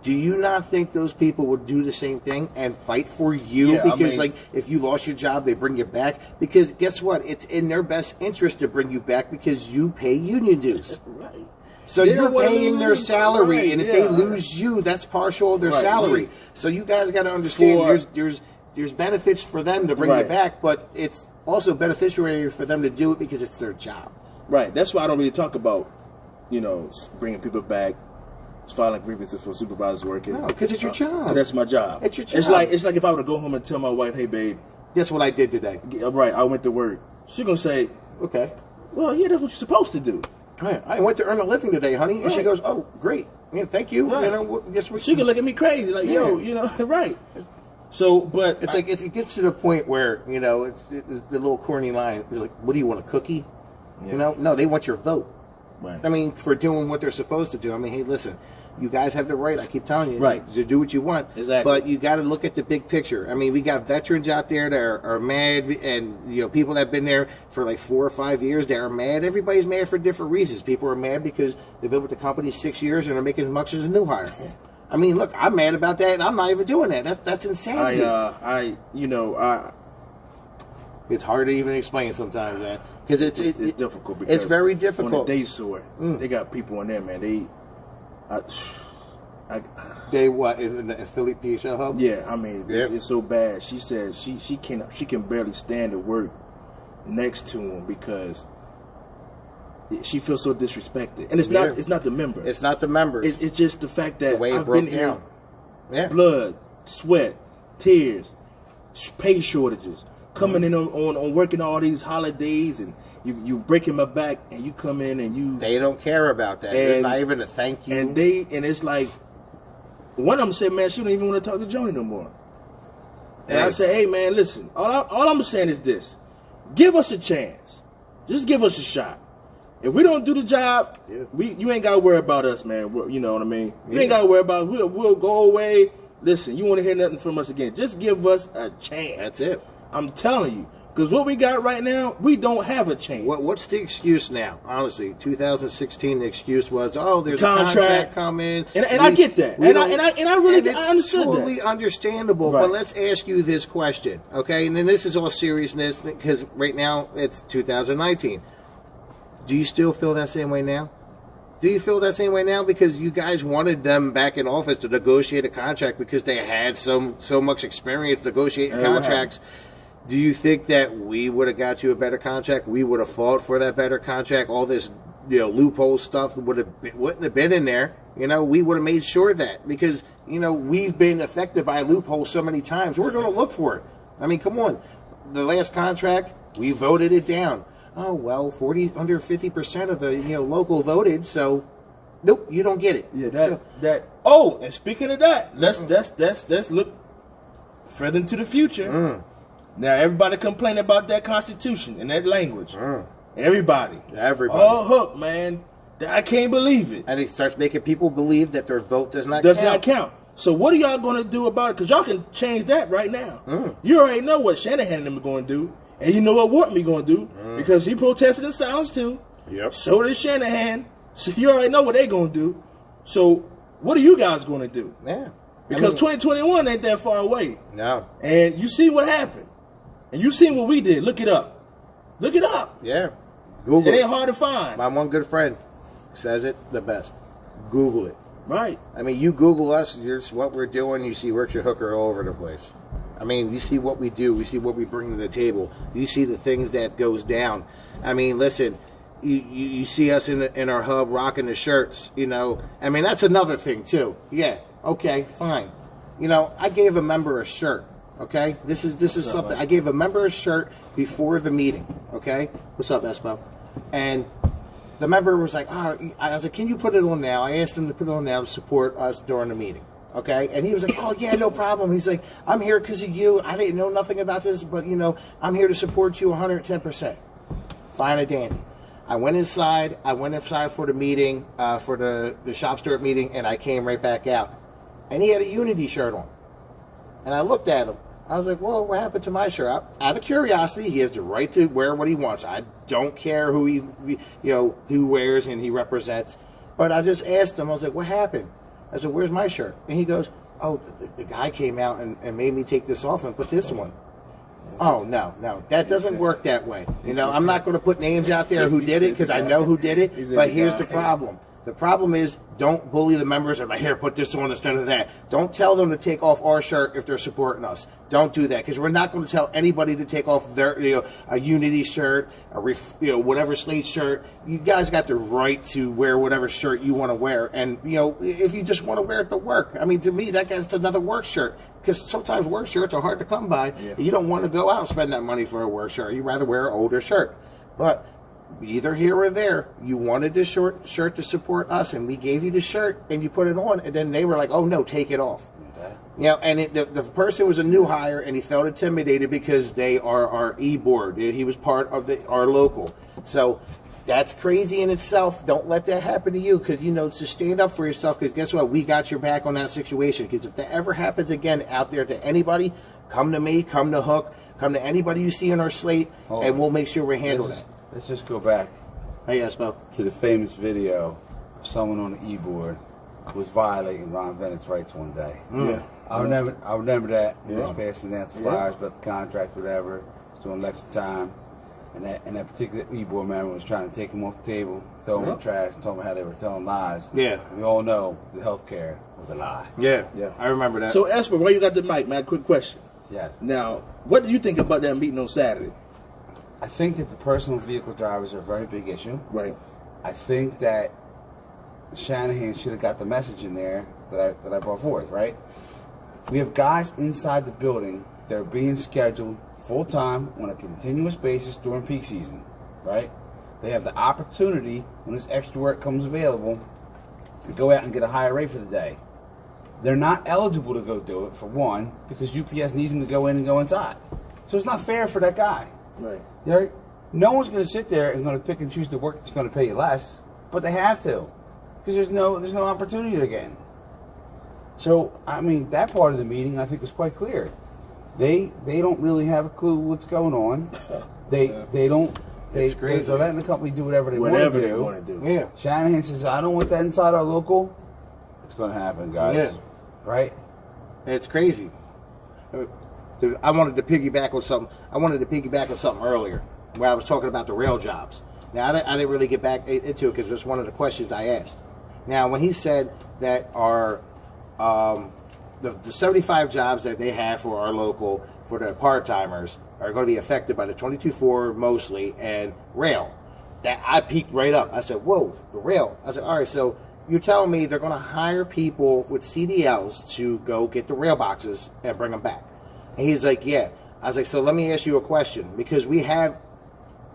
do you not think those people would do the same thing and fight for you? Yeah, because, if you lost your job, they bring you back. Because guess what? It's in their best interest to bring you back because you pay union dues. Right. So you're paying their salary, right, and if they lose you, that's partial of their salary. So you guys got to understand there's benefits for them to bring you back, but it's also beneficiary for them to do it because it's their job. Right. That's why I don't really talk about, bringing people back. Filing grievances for supervisors working. No, because it's your job. That's my job. It's your job. It's like if I were to go home and tell my wife, "Hey, babe, guess what I did today?" Right, I went to work. She's gonna say, "Okay, well, yeah, that's what you're supposed to do." Right. I went to earn a living today, honey, and she goes, "Oh, great, thank you." Right. Guess what? She can look at me crazy, like, "Yo, right." So, but it's like it gets to the point where it's the little corny line. It's like, "What do you want, a cookie?" Yeah. No, they want your vote. Right. I mean, for doing what they're supposed to do. I mean, hey, listen, you guys have the right, I keep telling you, right, to do what you want. Exactly. But you got to look at the big picture. I mean, we got veterans out there that are mad, and people that have been there for like 4 or 5 years that are mad. Everybody's mad for different reasons. People are mad because they've been with the company 6 years and are making as much as a new hire. I mean, look, I'm mad about that, and I'm not even doing that. That's insanity. It's hard to even explain sometimes, man, because it's difficult. Because it's very difficult. On the day sort, they got people in there, man. They what in the Philly PHL hub? Yeah, I mean it's so bad. She said she can barely stand to work next to him because she feels so disrespected. And it's not the member. It's not the members. It's just the fact that I've been here. Yeah. Blood, sweat, tears, pay shortages, coming in on working all these holidays, and you breaking my back, and you come in and they don't care about that. There's not even a thank you. And it's like, one of them said, man, she don't even want to talk to Joni no more. And I said, hey, man, listen, all I'm saying is this. Give us a chance. Just give us a shot. If we don't do the job, you ain't got to worry about us, man. You know what I mean? You ain't got to worry about it. We'll go away. Listen, you want to hear nothing from us again. Just give us a chance. That's it. I'm telling you. Because what we got right now, we don't have a chance. What's the excuse now? Honestly, 2016, the excuse was, there's a contract coming. And I get that. And I really understood that. It's totally understandable. Right. But let's ask you this question, okay? And then this is all seriousness because right now it's 2019. Do you still feel that same way now? Do you feel that same way now? Because you guys wanted them back in office to negotiate a contract because they had so much experience negotiating contracts. Do you think that we would have got you a better contract? We would have fought for that better contract. All this, loophole stuff wouldn't have been in there. We would have made sure that because we've been affected by loopholes so many times. We're going to look for it. I mean, come on. The last contract, we voted it down. Oh well, under 50% of the local voted, so nope, you don't get it. Yeah, Oh, and speaking of that, let's look further into the future. Now, everybody complain about that Constitution and that language. Everybody. All hooked, man. I can't believe it. And it starts making people believe that their vote does not count. So what are y'all going to do about it? Because y'all can change that right now. You already know what Shanahan and them are going to do. And you know what Wharton going to do. Because he protested in silence, too. Yep. So did Shanahan. So you already know what they're going to do. So what are you guys going to do? Yeah. Because 2021 ain't that far away. No. And you see what happened. And you seen what we did. Look it up. Look it up. Yeah. Google it. It ain't hard to find. My one good friend says it the best. Google it. Right. I mean, you Google us, here's what we're doing, you see Workshop Hooker all over the place. I mean, you see what we do, we see what we bring to the table, you see the things that goes down. I mean, listen, you see us in our hub rocking the shirts, I mean, that's another thing, too. Yeah, okay, fine. I gave a member a shirt. Okay, this is something. I gave a member a shirt before the meeting. Okay, what's up, Espo? And the member was like, I was like, can you put it on now? I asked him to put it on now to support us during the meeting. Okay, and he was like, oh yeah, no problem. He's like, I'm here because of you. I didn't know nothing about this, but I'm here to support you 110%. Fine and dandy. I went inside for the meeting, for the shop steward meeting, and I came right back out. And he had a Unity shirt on. And I looked at him. I was like, well, what happened to my shirt? Out of curiosity, he has the right to wear what he wants. I don't care who who wears and he represents. But I just asked him, I was like, what happened? I said, where's my shirt? And he goes, oh, the guy came out and made me take this off and put this one. Oh, no, that doesn't work that way. I'm not going to put names out there who did it because I know who did it. But here's the problem. The problem is, don't bully the members and like, here, put this on instead of that. Don't tell them to take off our shirt if they're supporting us. Don't do that because we're not going to tell anybody to take off their, a Unity shirt, whatever Slate shirt. You guys got the right to wear whatever shirt you want to wear, and if you just want to wear it to work. I mean, to me, that's another work shirt because sometimes work shirts are hard to come by. Yeah. You don't want to go out and spend that money for a work shirt. You rather wear an older shirt, but. Either here or there, you wanted this shirt to support us, and we gave you the shirt, and you put it on, and then they were like, "Oh no, take it off." You know, and the person was a new hire, and he felt intimidated because they are our e-board. He was part of our local. So that's crazy in itself. Don't let that happen to you, because, you know, just stand up for yourself, because guess what? We got your back on that situation, because if that ever happens again out there to anybody, come to me, come to Hook, come to anybody you see in our slate, and we'll make sure we handle that. Let's just go back to the famous video of someone on the e-board who was violating Ron Bennett's rights one day. Yeah. I remember that. He was passing out the flyers about the contract, whatever. It was during election time. And that particular e-board member was trying to take him off the table, throw him in the trash, and told him how they were telling lies. Yeah. We all know the health care was a lie. Yeah. I remember that. So, Esper, while you got the mic, man, quick question. Yes. Now, what do you think about that meeting on Saturday? I think that the personal vehicle drivers are a very big issue. Right. I think that Shanahan should have got the message in there that I brought forth, right? We have guys inside the building that are being scheduled full-time on a continuous basis during peak season, right? They have the opportunity, when this extra work comes available, to go out and get a higher rate for the day. They're not eligible to go do it, for one, because UPS needs them to go in and go inside. So it's not fair for that guy. Right. Right? No one's going to sit there and going to pick and choose the work that's going to pay you less, but they have to, because there's no opportunity they're getting. So, I mean, that part of the meeting, I think, was quite clear. They don't really have a clue what's going on. They're letting the company do whatever they want to do. Yeah. Shanahan says, I don't want that inside our local. It's going to happen, guys. Yeah. Right? It's crazy. I wanted to piggyback on something earlier, where I was talking about the rail jobs. Now, I didn't really get back into it because it's one of the questions I asked. Now, when he said that the 75 jobs that they have for our local, for the part-timers, are going to be affected by the 22-4 mostly, and rail, that I peeked right up. I said, whoa, the rail. I said, all right, so you're telling me they're going to hire people with CDLs to go get the rail boxes and bring them back? And he's like, yeah. I was like, so let me ask you a question, because we have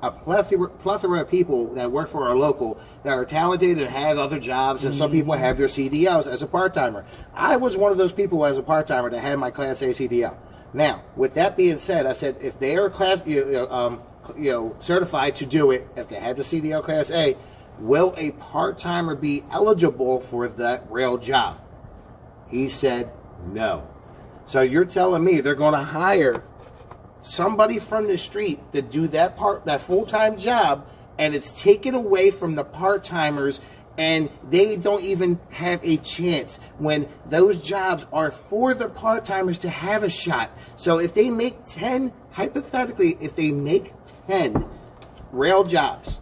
a plethora of people that work for our local that are talented and have other jobs, and some people have their CDLs as a part-timer. I was one of those people as a part-timer that had my Class A CDL. Now, with that being said, I said if they are certified to do it, if they had the CDL Class A, will a part-timer be eligible for that rail job? He said no. So you're telling me they're going to hire somebody from the street to do that full-time job, and it's taken away from the part-timers, and they don't even have a chance when those jobs are for the part-timers to have a shot. So if they make 10, hypothetically, if they make 10 rail jobs,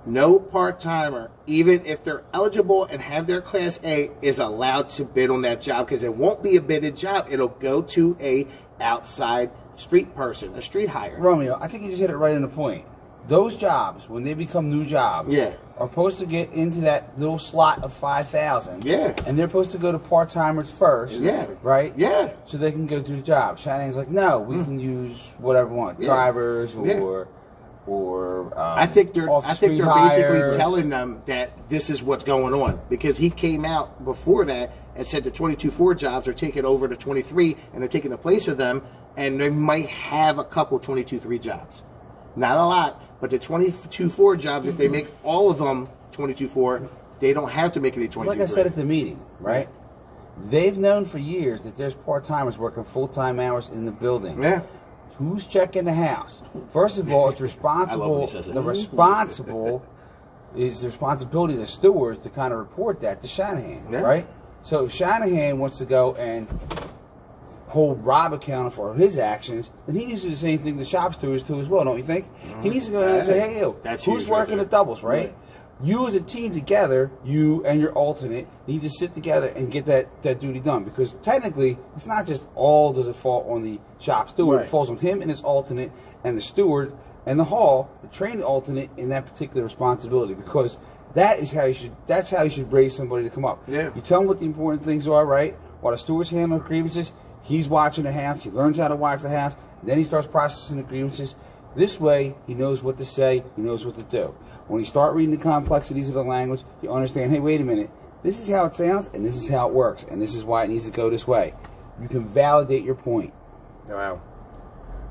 no part-timer, even if they're eligible and have their Class A, is allowed to bid on that job, because it won't be a bidded job. It'll go to a outside street person, a street hire. Romeo, I think you just hit it right on the point. Those jobs, when they become new jobs, are supposed to get into that little slot of 5,000. Yeah. And they're supposed to go to part-timers first. Yeah. Right? Yeah. So they can go do the job. Shanahan's like, no, we can use whatever we want. Drivers or I think they're basically hires. telling them that this is what's going on, because he came out before that and said the 22-4 jobs are taking over the 23, and they're taking the place of them, and they might have a couple 22-3 jobs. Not a lot, but the 22-4 jobs, if they make all of them 22-4, they don't have to make any 22-3. Like I said at the meeting, right? They've known for years that there's part-timers working full-time hours in the building. Yeah. Who's checking the house? First of all, it's responsible. The responsibility of the stewards to kind of report that to Shanahan, right? So if Shanahan wants to go and hold Rob accountable for his actions, then he needs to do the same thing the shop stewards do as well, don't you think? He needs to go down and say, hey, who's working the doubles, right? You as a team together, you and your alternate, need to sit together and get that duty done. Because technically, it's not just all does it fall on the shop steward. It falls on him and his alternate and the steward and the hall, the trained alternate, in that particular responsibility. Because that's how you should raise somebody to come up. Yeah. You tell them what the important things are, right? While the steward's handling grievances, he's watching the house. He learns how to watch the house. Then he starts processing the grievances. This way, he knows what to say. He knows what to do. When you start reading the complexities of the language, you understand, hey, wait a minute. this is how it sounds, and this is how it works, and this is why it needs to go this way. You can validate your point. Wow.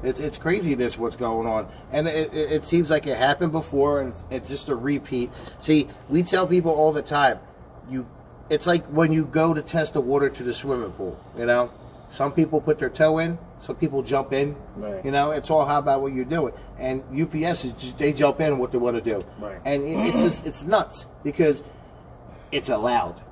It's craziness what's going on. And it seems like it happened before, and it's just a repeat. See, we tell people all the time, it's like when you go to test the water to the swimming pool, you know? Some people put their toe in, some people jump in. Right. You know, it's all how about what you're doing. And UPS is just, they jump in what they want to do. Right. And it's nuts because it's allowed.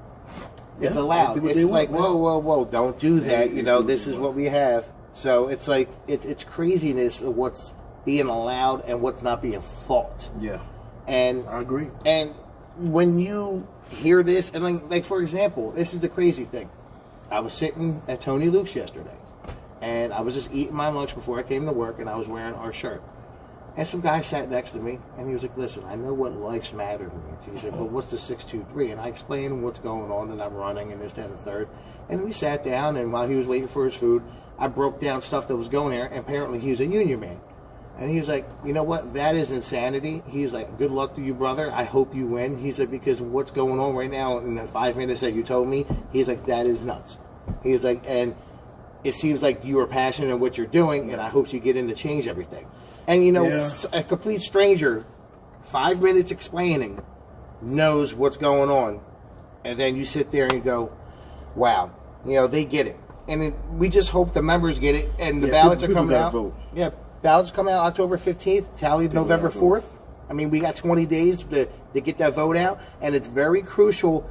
It's allowed. It's like, whoa, don't do that. You know, this is what we have. So it's like it's craziness of what's being allowed and what's not being fought. Yeah, and I agree. And when you hear this, and like for example, this is the crazy thing. I was sitting at Tony Luke's yesterday, and I was just eating my lunch before I came to work, and I was wearing our shirt. And some guy sat next to me, and he was like, "Listen, I know what life's matter means." He said, "But what's the 623?" And I explained what's going on, and I'm running, and this, that, and the third. And we sat down, and while he was waiting for his food, I broke down stuff that was going there, and apparently he was a union man. And he was like, you know what, that is insanity. He was like, good luck to you, brother. I hope you win. He's like, because what's going on right now in the 5 minutes that you told me, he's like, that is nuts. He's like, and it seems like you are passionate in what you're doing, and I hope you get in to change everything. And, you know, a complete stranger, 5 minutes explaining, knows what's going on. And then you sit there and you go, wow, you know, they get it. And we just hope the members get it, and the ballots are coming out. Vote. Yeah, ballots come out October 15th, tallied November 4th. I mean, we got 20 days to get that vote out, and it's very crucial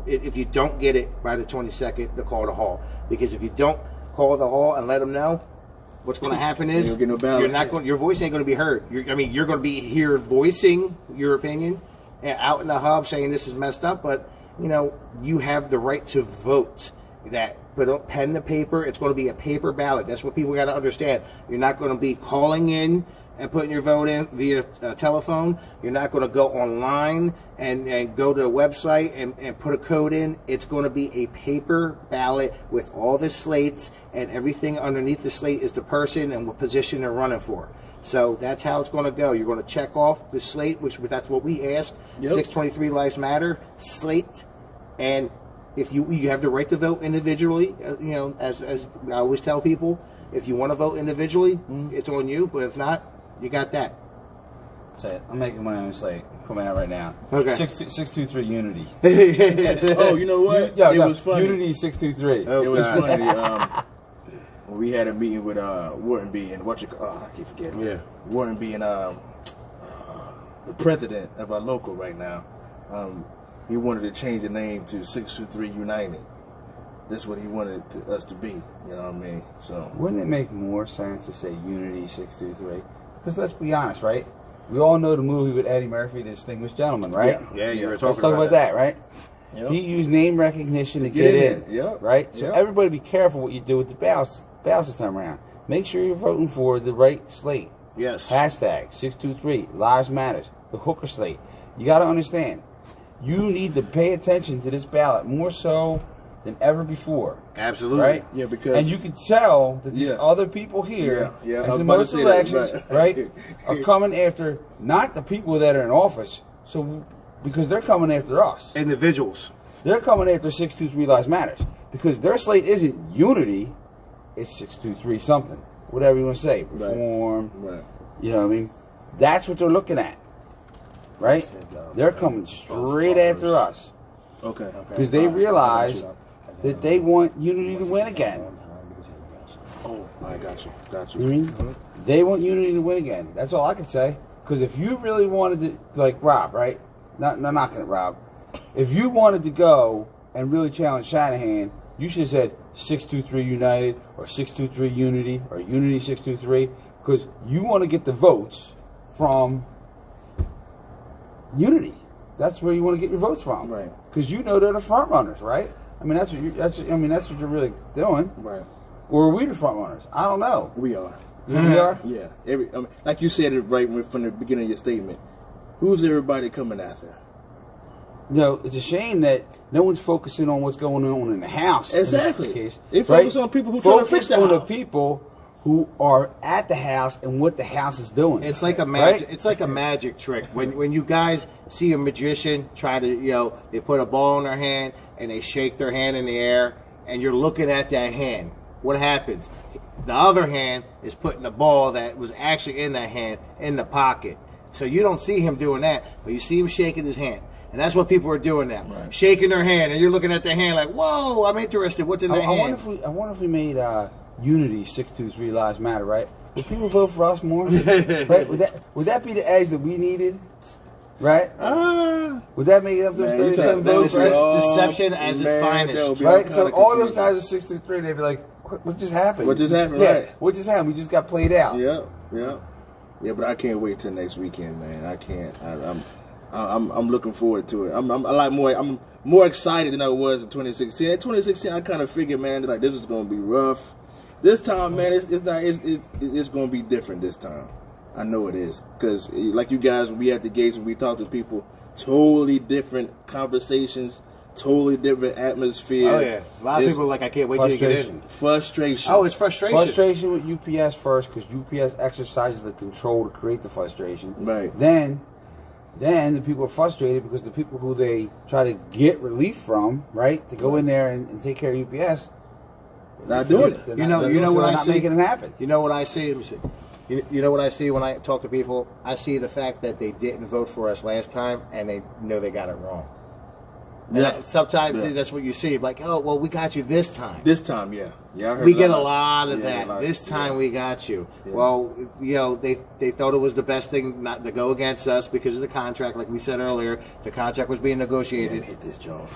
if you don't get it by the 22nd to call the hall, because if you don't call the hall and let them know, what's going to happen is you're not going. Your voice ain't going to be heard. You're going to be here voicing your opinion out in the hub, saying this is messed up, but you know you have the right to vote. But don't pen the paper. It's going to be a paper ballot. That's what people got to understand. You're not going to be calling in and putting your vote in via telephone. You're not going to go online and go to a website and put a code in. It's going to be a paper ballot with all the slates, and everything underneath the slate is the person and what position they're running for. So that's how it's going to go. You're going to check off the slate, which that's what we ask. Yep. 623 Lives Matter, slate, and if you have the right to vote individually, you know, as I always tell people, if you want to vote individually, it's on you. But if not, you got that. That's it. I'm making my own slate. Coming out right now. Okay. 623 Unity. Oh, you know what? It was funny. Unity 623. Oh, it was funny. When we had a meeting with Wharton B. and I keep forgetting. Yeah. Wharton B. and the president of our local right now. He wanted to change the name to 623 United. That's what he wanted us to be. You know what I mean? So wouldn't it make more sense to say Unity 623? Because let's be honest, right? We all know the movie with Eddie Murphy, The Distinguished Gentleman, right? Yeah, you were talking Let's talk about that, right? Yep. He used name recognition to get in. Yep. Right? So everybody be careful what you do with the ballots this time around. Make sure you're voting for the right slate. Yes. Hashtag 623 Lives Matters, the hooker slate. You got to understand. You need to pay attention to this ballot more so than ever before. Absolutely. Right? Yeah, because... And you can tell that these other people here, as in most elections, right, are coming after not the people that are in office, because they're coming after us. Individuals. They're coming after 623 Lives Matters. Because their slate isn't unity, it's 623 something. Whatever you want to say. Reform. Right. You know what I mean? That's what they're looking at. Right? They're coming straight after us. Okay. Because they realize that they want unity to win again. Oh, I got you. You mean? They want unity to win again. That's all I can say. Because if you really wanted to, like Rob, right? Not knocking at Rob. If you wanted to go and really challenge Shanahan, you should have said 623 United or 623 Unity or Unity 623. Because you want to get the votes from Unity. That's where you want to get your votes from, right? Because you know they're the front runners, right? I mean, that's what you're really doing, right? Or are we the front runners? I don't know. We are. We are. Yeah. Like you said it right from the beginning of your statement. Who's everybody coming after? No, it's a shame that no one's focusing on what's going on in the house. Exactly. They focus on people who trying to fix the house. On the people who are at the house and what the house is doing. It's like a magic. Right? It's like a magic trick. When you guys see a magician try to, they put a ball in their hand and they shake their hand in the air, and you're looking at that hand. What happens? The other hand is putting the ball that was actually in that hand in the pocket. So you don't see him doing that, but you see him shaking his hand. And that's what people are doing now. Right. Shaking their hand, and you're looking at the hand like, whoa, I'm interested. What's in that hand? I wonder if we made Unity 623 Lives Matter, right? Would people vote for us more? Right? Would that be the edge that we needed? Right? Would that make it up to 37 votes? Deception as its finest. Right? So all those guys are 623, they'd be like, what just happened? What just happened? Yeah. Right. What just happened? We just got played out. Yeah, but I can't wait till next weekend, man. I can't. I'm looking forward to it. I'm more excited than I was in 2016. In 2016, I kind of figured, man, like this was gonna be rough. This time, man, it's gonna be different this time. I know it is, because like you guys, when we at the gates and we talk to people, totally different conversations, totally different atmosphere. Oh yeah, a lot of people are like, I can't wait till you get in. Frustration. Oh, it's frustration. Frustration with UPS first, because UPS exercises the control to create the frustration. Right. Then the people are frustrated because the people who they try to get relief from, right, to go in there and take care of UPS, not doing it. You know what I see? Not making it happen. You know what I see? You know what I see when I talk to people? I see the fact that they didn't vote for us last time, and they know they got it wrong. Yeah. Sometimes that's what you see. Like, oh, well, we got you this time. This time, yeah. I heard we get a lot of that. This time we got you. Yeah. Well, they thought it was the best thing not to go against us because of the contract. Like we said earlier, the contract was being negotiated. Yeah, hit this, John.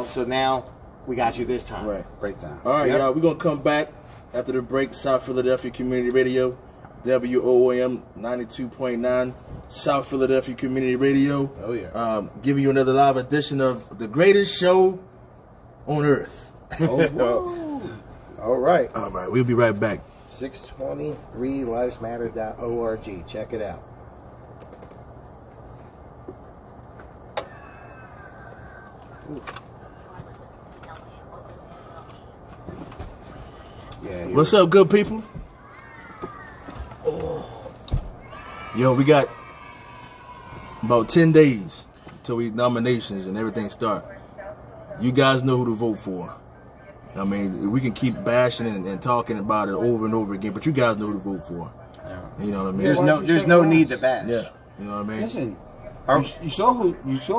So now we got you this time. Right. Break time. All right, y'all. We're going to come back after the break. South Philadelphia Community Radio, WOAM 92.9. South Philadelphia Community Radio. Oh, yeah. Giving you another live edition of the greatest show on earth. All right. All right. We'll be right back. 623livesmatter.org. Check it out. Yeah. What's up, good people? Yo, we got about 10 days till we nominations and everything start. You guys know who to vote for. I mean, we can keep bashing and talking about it over and over again, but you guys know who to vote for. Yeah. You know what I mean? There's no need to bash. Yeah. You know what I mean? Listen, you saw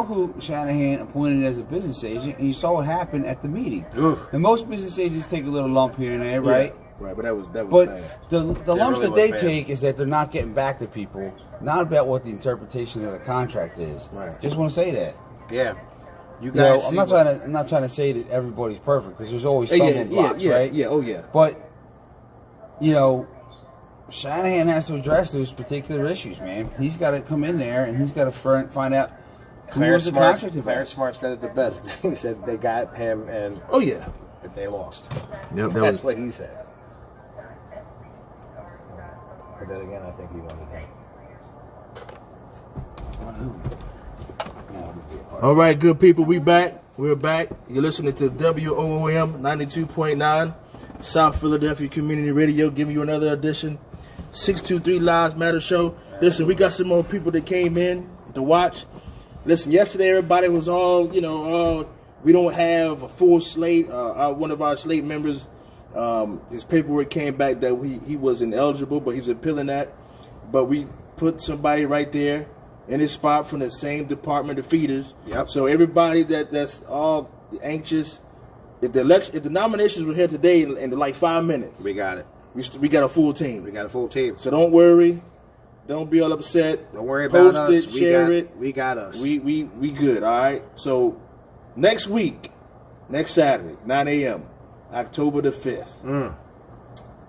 who Shanahan appointed as a business agent, and you saw what happened at the meeting. Oof. And most business agents take a little lump here and there, right? Right, but that was but bad. The lumps really that they take is that they're not getting back to people, not about what the interpretation of the contract is. Right. Just want to say that. Yeah. You guys. I'm not trying to say that everybody's perfect, because there's always stumbling blocks, right? Yeah. Oh yeah. But Shanahan has to address those particular issues, man. He's got to come in there and he's got to find out who was the contract about. Clarence Smart said it the best. He said they got him, and but they lost. Yep, that's what he said. But then again, I think he wanted that. All right, good people, we're back. You're listening to WOOM 92.9, South Philadelphia Community Radio, giving you another edition, 623 Lives Matter show. Listen, we got some more people that came in to watch. Listen, yesterday everybody was all, we don't have a full slate. One of our slate members, his paperwork came back that he was ineligible, but he's appealing that. But we put somebody right there in his spot from the same department of feeders. Yep. So everybody that's all anxious, if the nominations were here today in like 5 minutes, we got it. We got a full team. We got a full team. So don't worry. Don't be all upset. Don't worry about us. Post it, share it. We got us. We good, all right? So next Saturday, 9 a.m., October the 5th,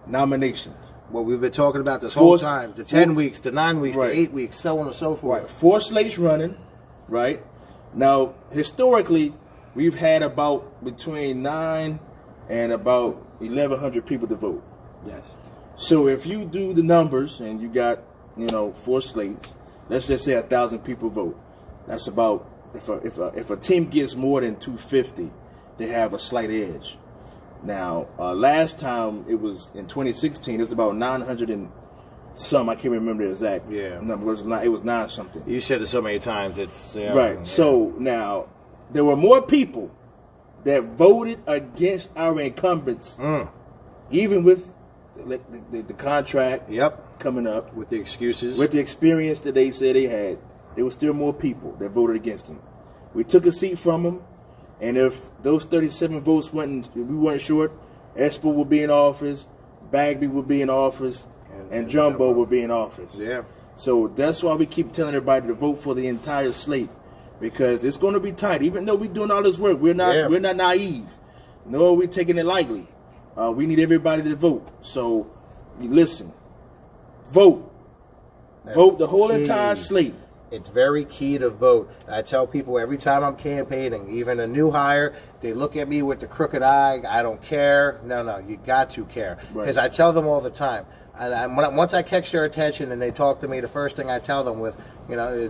nominations. What we've been talking about this whole time, to 10 weeks, to 9 weeks, to 8 weeks, so on and so forth. Right. 4 slates running, right? Now, historically, we've had about between 9 and about 1,100 people to vote. Yes. So if you do the numbers and you got, 4 slates, let's just say 1,000 people vote. That's about, if a team gets more than 250, they have a slight edge. Now, last time it was in 2016, it was about 900 and some. I can't remember the exact number. It was 9 something. You said it so many times. It's right. Yeah. So now there were more people that voted against our incumbents, even with the contract coming up, with the excuses, with the experience that they said they had. There were still more people that voted against them. We took a seat from them, and if those 37 votes we weren't short, Espo would be in office, Bagby would be in office, and Jumbo would be in office. Yeah. So that's why we keep telling everybody to vote for the entire slate, because it's going to be tight. Even though we're doing all this work, we're not naive. No, we're taking it lightly. We need everybody to vote. So listen, vote. Vote the whole entire slate. It's very key to vote. I tell people every time I'm campaigning, even a new hire, they look at me with the crooked eye. I don't care. No, you got to care. Because I tell them all the time. Once I catch their attention and they talk to me, the first thing I tell them is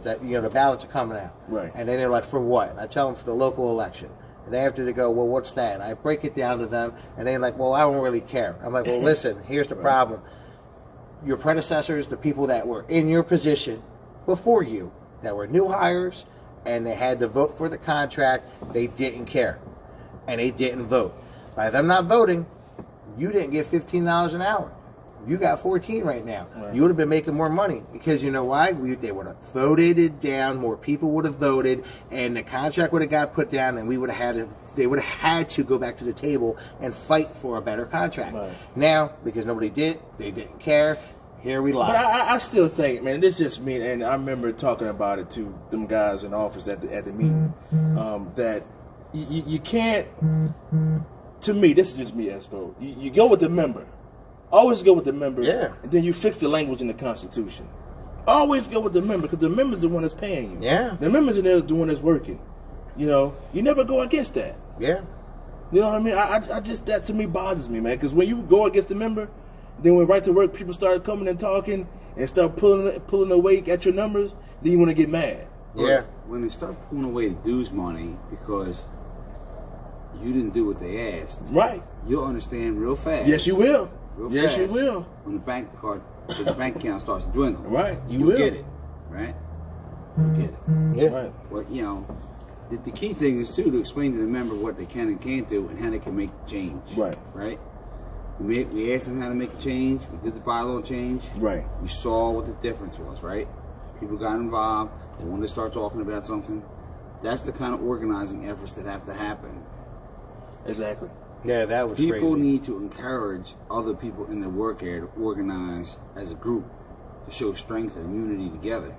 that the ballots are coming out. Right. And then they're like, for what? And I tell them for the local election. And after they go, well, what's that? And I break it down to them, and they're like, well, I don't really care. I'm like, well, listen, here's the problem. Your predecessors, the people that were in your position before you, that were new hires, and they had to vote for the contract, they didn't care. And they didn't vote. By them not voting, you didn't get $15 an hour. You got 14 right now. Right. You would have been making more money because you know why? They would have voted it down. More people would have voted, and the contract would have got put down, and we would have had to. They would have had to go back to the table and fight for a better contract. Right. Now, because nobody did, they didn't care. Here we lie. But I still think, man, this just me, and I remember talking about it to them guys in office at the meeting, that you can't. To me, this is just me, Espo. You go with the member. Always go with the member, and then you fix the language in the Constitution. Always go with the member, because the member's the one that's paying you. Yeah. The member's the one that's working. You never go against that. Yeah. You know what I mean? I just, that to me bothers me, man, because when you go against the member, then when right to work people start coming and talking and start pulling away at your numbers, then you want to get mad. Yeah. When they start pulling away the dues money because you didn't do what they asked, right? You'll understand real fast. Yes, you will. Yes, you will. When the bank account starts dwindling, right? You'll get it, right? You get it, yeah. Right. But the key thing is too to explain to the member what they can and can't do and how they can make the change. Right. Right. We asked them how to make a change. We did the bylaw change. Right. We saw what the difference was. Right. People got involved. They wanted to start talking about something. That's the kind of organizing efforts that have to happen. Exactly. Yeah, that was People crazy. need to encourage other people in their work area to organize as a group to show strength and unity together.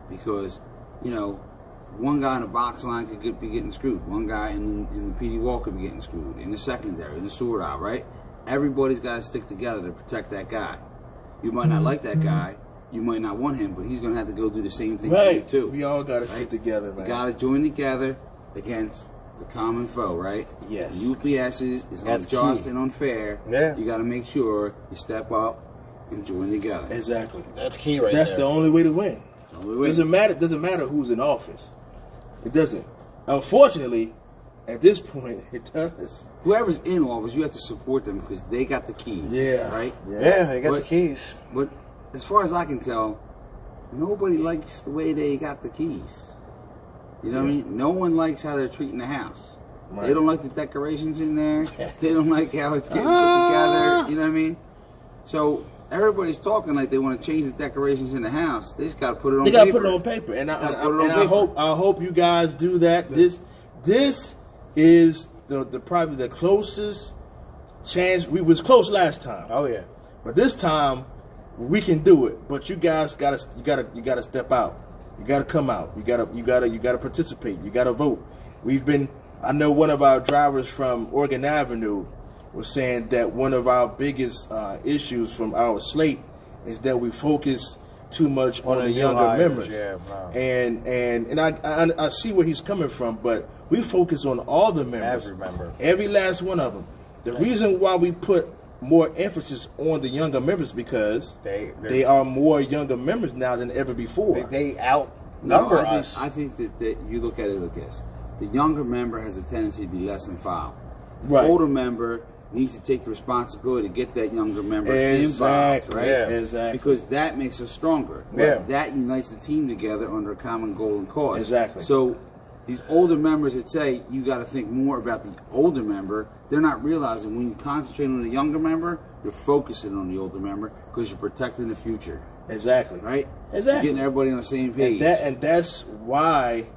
Because, one guy in the box line could be getting screwed. One guy in the PD wall could be getting screwed. In the secondary, in the sewer aisle, right? Everybody's got to stick together to protect that guy. You might not like that guy. You might not want him, but he's going to have to go do the same thing for you too. We all got to stick together, man. You got to join together against the common foe, right? Yes. The UPS is unjust and unfair. Yeah. You got to make sure you step up and join together. Exactly. That's key right That's there. the only way to win. Doesn't matter who's in office. It doesn't. Unfortunately, at this point, it does. Whoever's in office, you have to support them because they got the keys. Yeah. Right? Yeah, they got the keys. But as far as I can tell, nobody likes the way they got the keys. You know what I mean? No one likes how they're treating the house. Right. They don't like the decorations in there. They don't like how it's getting put together. You know what I mean? So everybody's talking like they want to change the decorations in the house. They just got to put it on paper. They got to put it on paper. And I hope you guys do that. This is the probably the closest chance. We was close last time. Oh yeah. But this time we can do it. But you guys gotta step out. You gotta come out. You gotta participate. You gotta vote. I know one of our drivers from Oregon Avenue was saying that one of our biggest issues from our slate is that we focus too much on the younger members. Yeah, wow. And I see where he's coming from, but we focus on all the members. Every member. Every last one of them. The reason why we put more emphasis on the younger members because they are more younger members now than ever before. They outnumber us. I think that you look at it like this. The younger member has a tendency to be less involved. The older member needs to take the responsibility to get that younger member involved, right? Yeah. Exactly. Because that makes us stronger. Yeah. That unites the team together under a common goal and cause. Exactly. So these older members that say you got to think more about the older member, they're not realizing when you concentrate on the younger member, you're focusing on the older member because you're protecting the future. Exactly. Right? Exactly. You're getting everybody on the same page. And that's why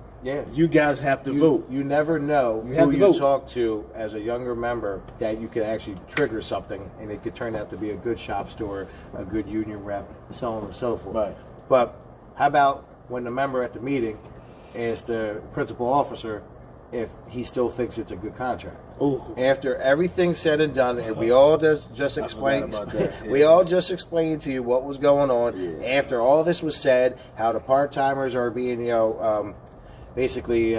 you guys have to vote. You never know who you talk to as a younger member that you could actually trigger something, and it could turn out to be a good shop store, a good union rep, so on and so forth. Right. But how about when the member at the meeting asks the principal officer if he still thinks it's a good contract? Ooh. After everything's said and done, and we all just explained, we all just explained to you what was going on. Yeah. After all this was said, how the part-timers are being, basically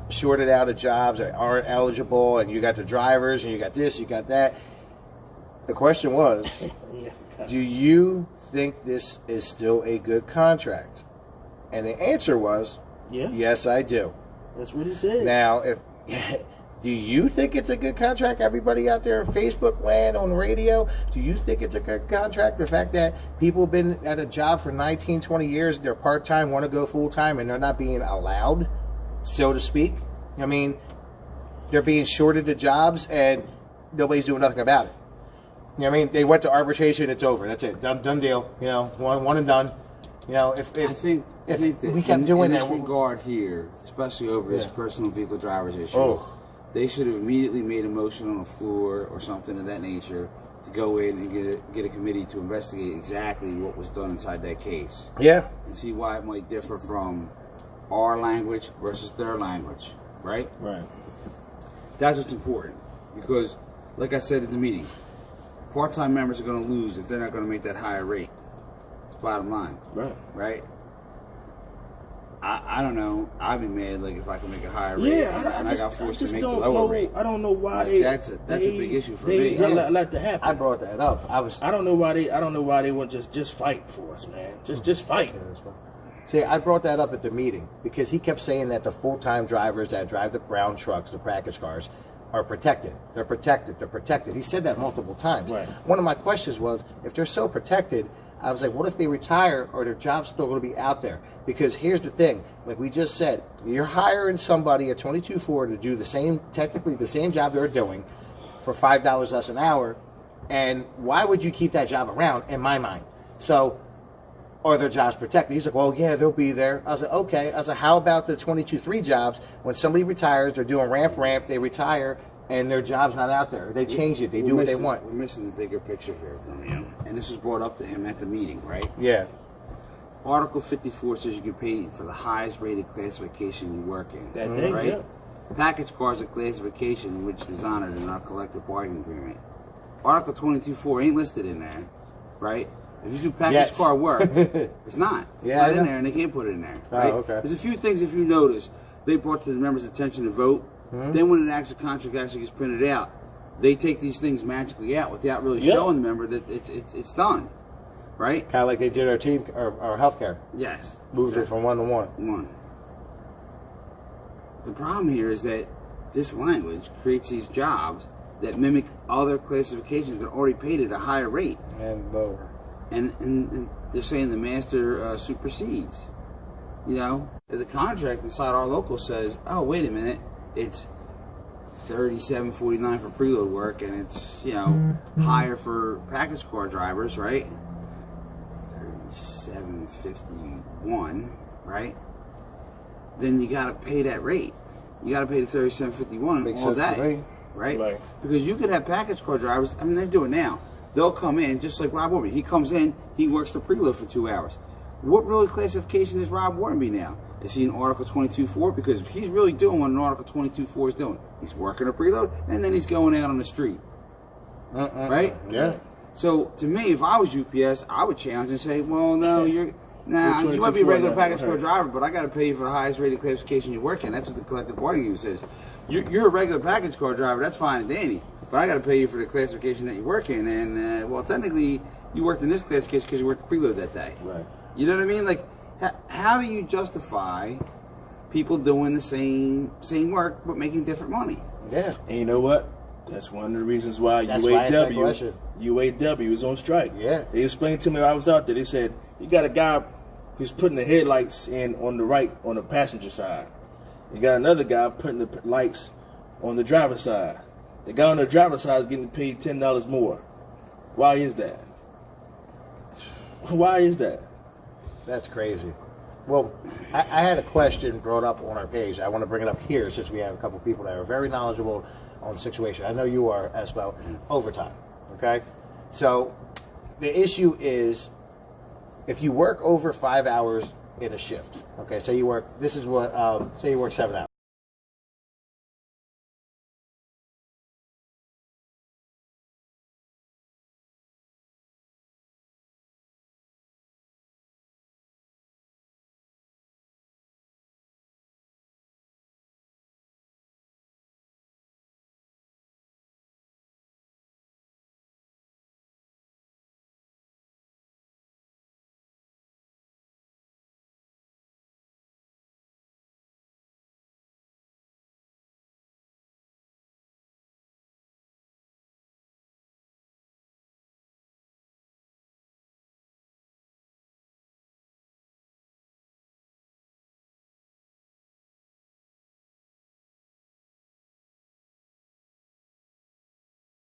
shorted out of jobs that aren't eligible, and you got the drivers, and you got this, you got that. The question was, do you think this is still a good contract? And the answer was, yes, I do. That's what he said. Now, do you think it's a good contract? Everybody out there in Facebook land, on radio, do you think it's a good contract? The fact that people have been at a job for 19, 20 years, they're part-time, want to go full-time, and they're not being allowed, so to speak. I mean, they're being shorted of jobs, and nobody's doing nothing about it. You know what I mean? They went to arbitration, it's over. That's it. Done deal. One and done. I think that we kept doing in that. this regard here, especially over this personal vehicle driver's issue, they should have immediately made a motion on the floor or something of that nature to go in and get a committee to investigate exactly what was done inside that case. Yeah. And see why it might differ from our language versus their language, right? Right. That's what's important. Because, like I said at the meeting, part-time members are going to lose if they're not going to make that higher rate. It's bottom line. Right. Right? I don't know. I'd be mad if I could make a higher rate and I got forced to make the lower rate. I don't know why that's a big issue for me. Let that happen. I brought that up. I don't know why they won't just fight for us, man. Just fight. See, I brought that up at the meeting because he kept saying that the full-time drivers that drive the brown trucks, the package cars, are protected. They're protected. They're protected. He said that multiple times. Right. One of my questions was, if they're so protected, I was like, what if they retire or their job's still going to be out there? Because here's the thing, like we just said, you're hiring somebody at 22.4 to do technically the same job they're doing for $5 less an hour, and why would you keep that job around, in my mind? So, are their jobs protected? He's like, well, yeah, they'll be there. I was like, okay. I was like, how about the 22.3 jobs? When somebody retires, they're doing ramp, they retire, and their job's not out there. They change it. They do what they want. We're missing the bigger picture here from him. And this was brought up to him at the meeting, right? Yeah. Article 54 says you get paid for the highest rated classification you work in. That day, right? yeah. Package cars are classification which is honored in our collective bargaining agreement. Article 22.4 ain't listed in there, right? If you do package car work, it's not. It's not in there, and they can't put it in there. Right? Oh, okay. There's a few things, if you notice, they brought to the members' attention to vote. Mm-hmm. Then when an actual contract actually gets printed out, they take these things magically out without really showing the member that it's done. Right? Kind of like they did our team, our healthcare. Yes. Moved it from 1 to 1. One. The problem here is that this language creates these jobs that mimic other classifications that are already paid at a higher rate. And lower. And they're saying the master supersedes. The contract inside our local says, oh, wait a minute, it's $37.49 for preload work, and it's higher for package car drivers, right? $37.51, right? Then you got to pay that rate. You got to pay the $37.51 all day, right? Because you could have package car drivers. I mean, they do it now. They'll come in just like Rob Warrenby. He comes in, he works the preload for 2 hours. What really classification is Rob Warrenby now? Is he in Article 22.4? Because he's really doing what an Article 22.4 is doing. He's working a preload, and then he's going out on the street. Right? Yeah. So, to me, if I was UPS, I would challenge and say, well, no, you might be a regular package car driver, but I got to pay you for the highest rated classification you work in. That's what the collective bargaining agreement says. You're a regular package car driver, that's fine and dandy, but I got to pay you for the classification that you work in. And, well, technically, you worked in this classification because you worked the preload that day. Right. You know what I mean? Like, how do you justify people doing the same work but making different money? Yeah. And you know what? That's one of the reasons why UAW is on strike. Yeah. They explained to me when I was out there. They said, you got a guy who's putting the headlights in on the right, on the passenger side. You got another guy putting the lights on the driver's side. The guy on the driver's side is getting paid $10 more. Why is that? Why is that? That's crazy. Well, I had a question brought up on our page. I want to bring it up here since we have a couple people that are very knowledgeable on the situation. I know you are as well. Overtime. Okay? So the issue is if you work over 5 hours in a shift, okay, say you work, this is what, say you work 7 hours.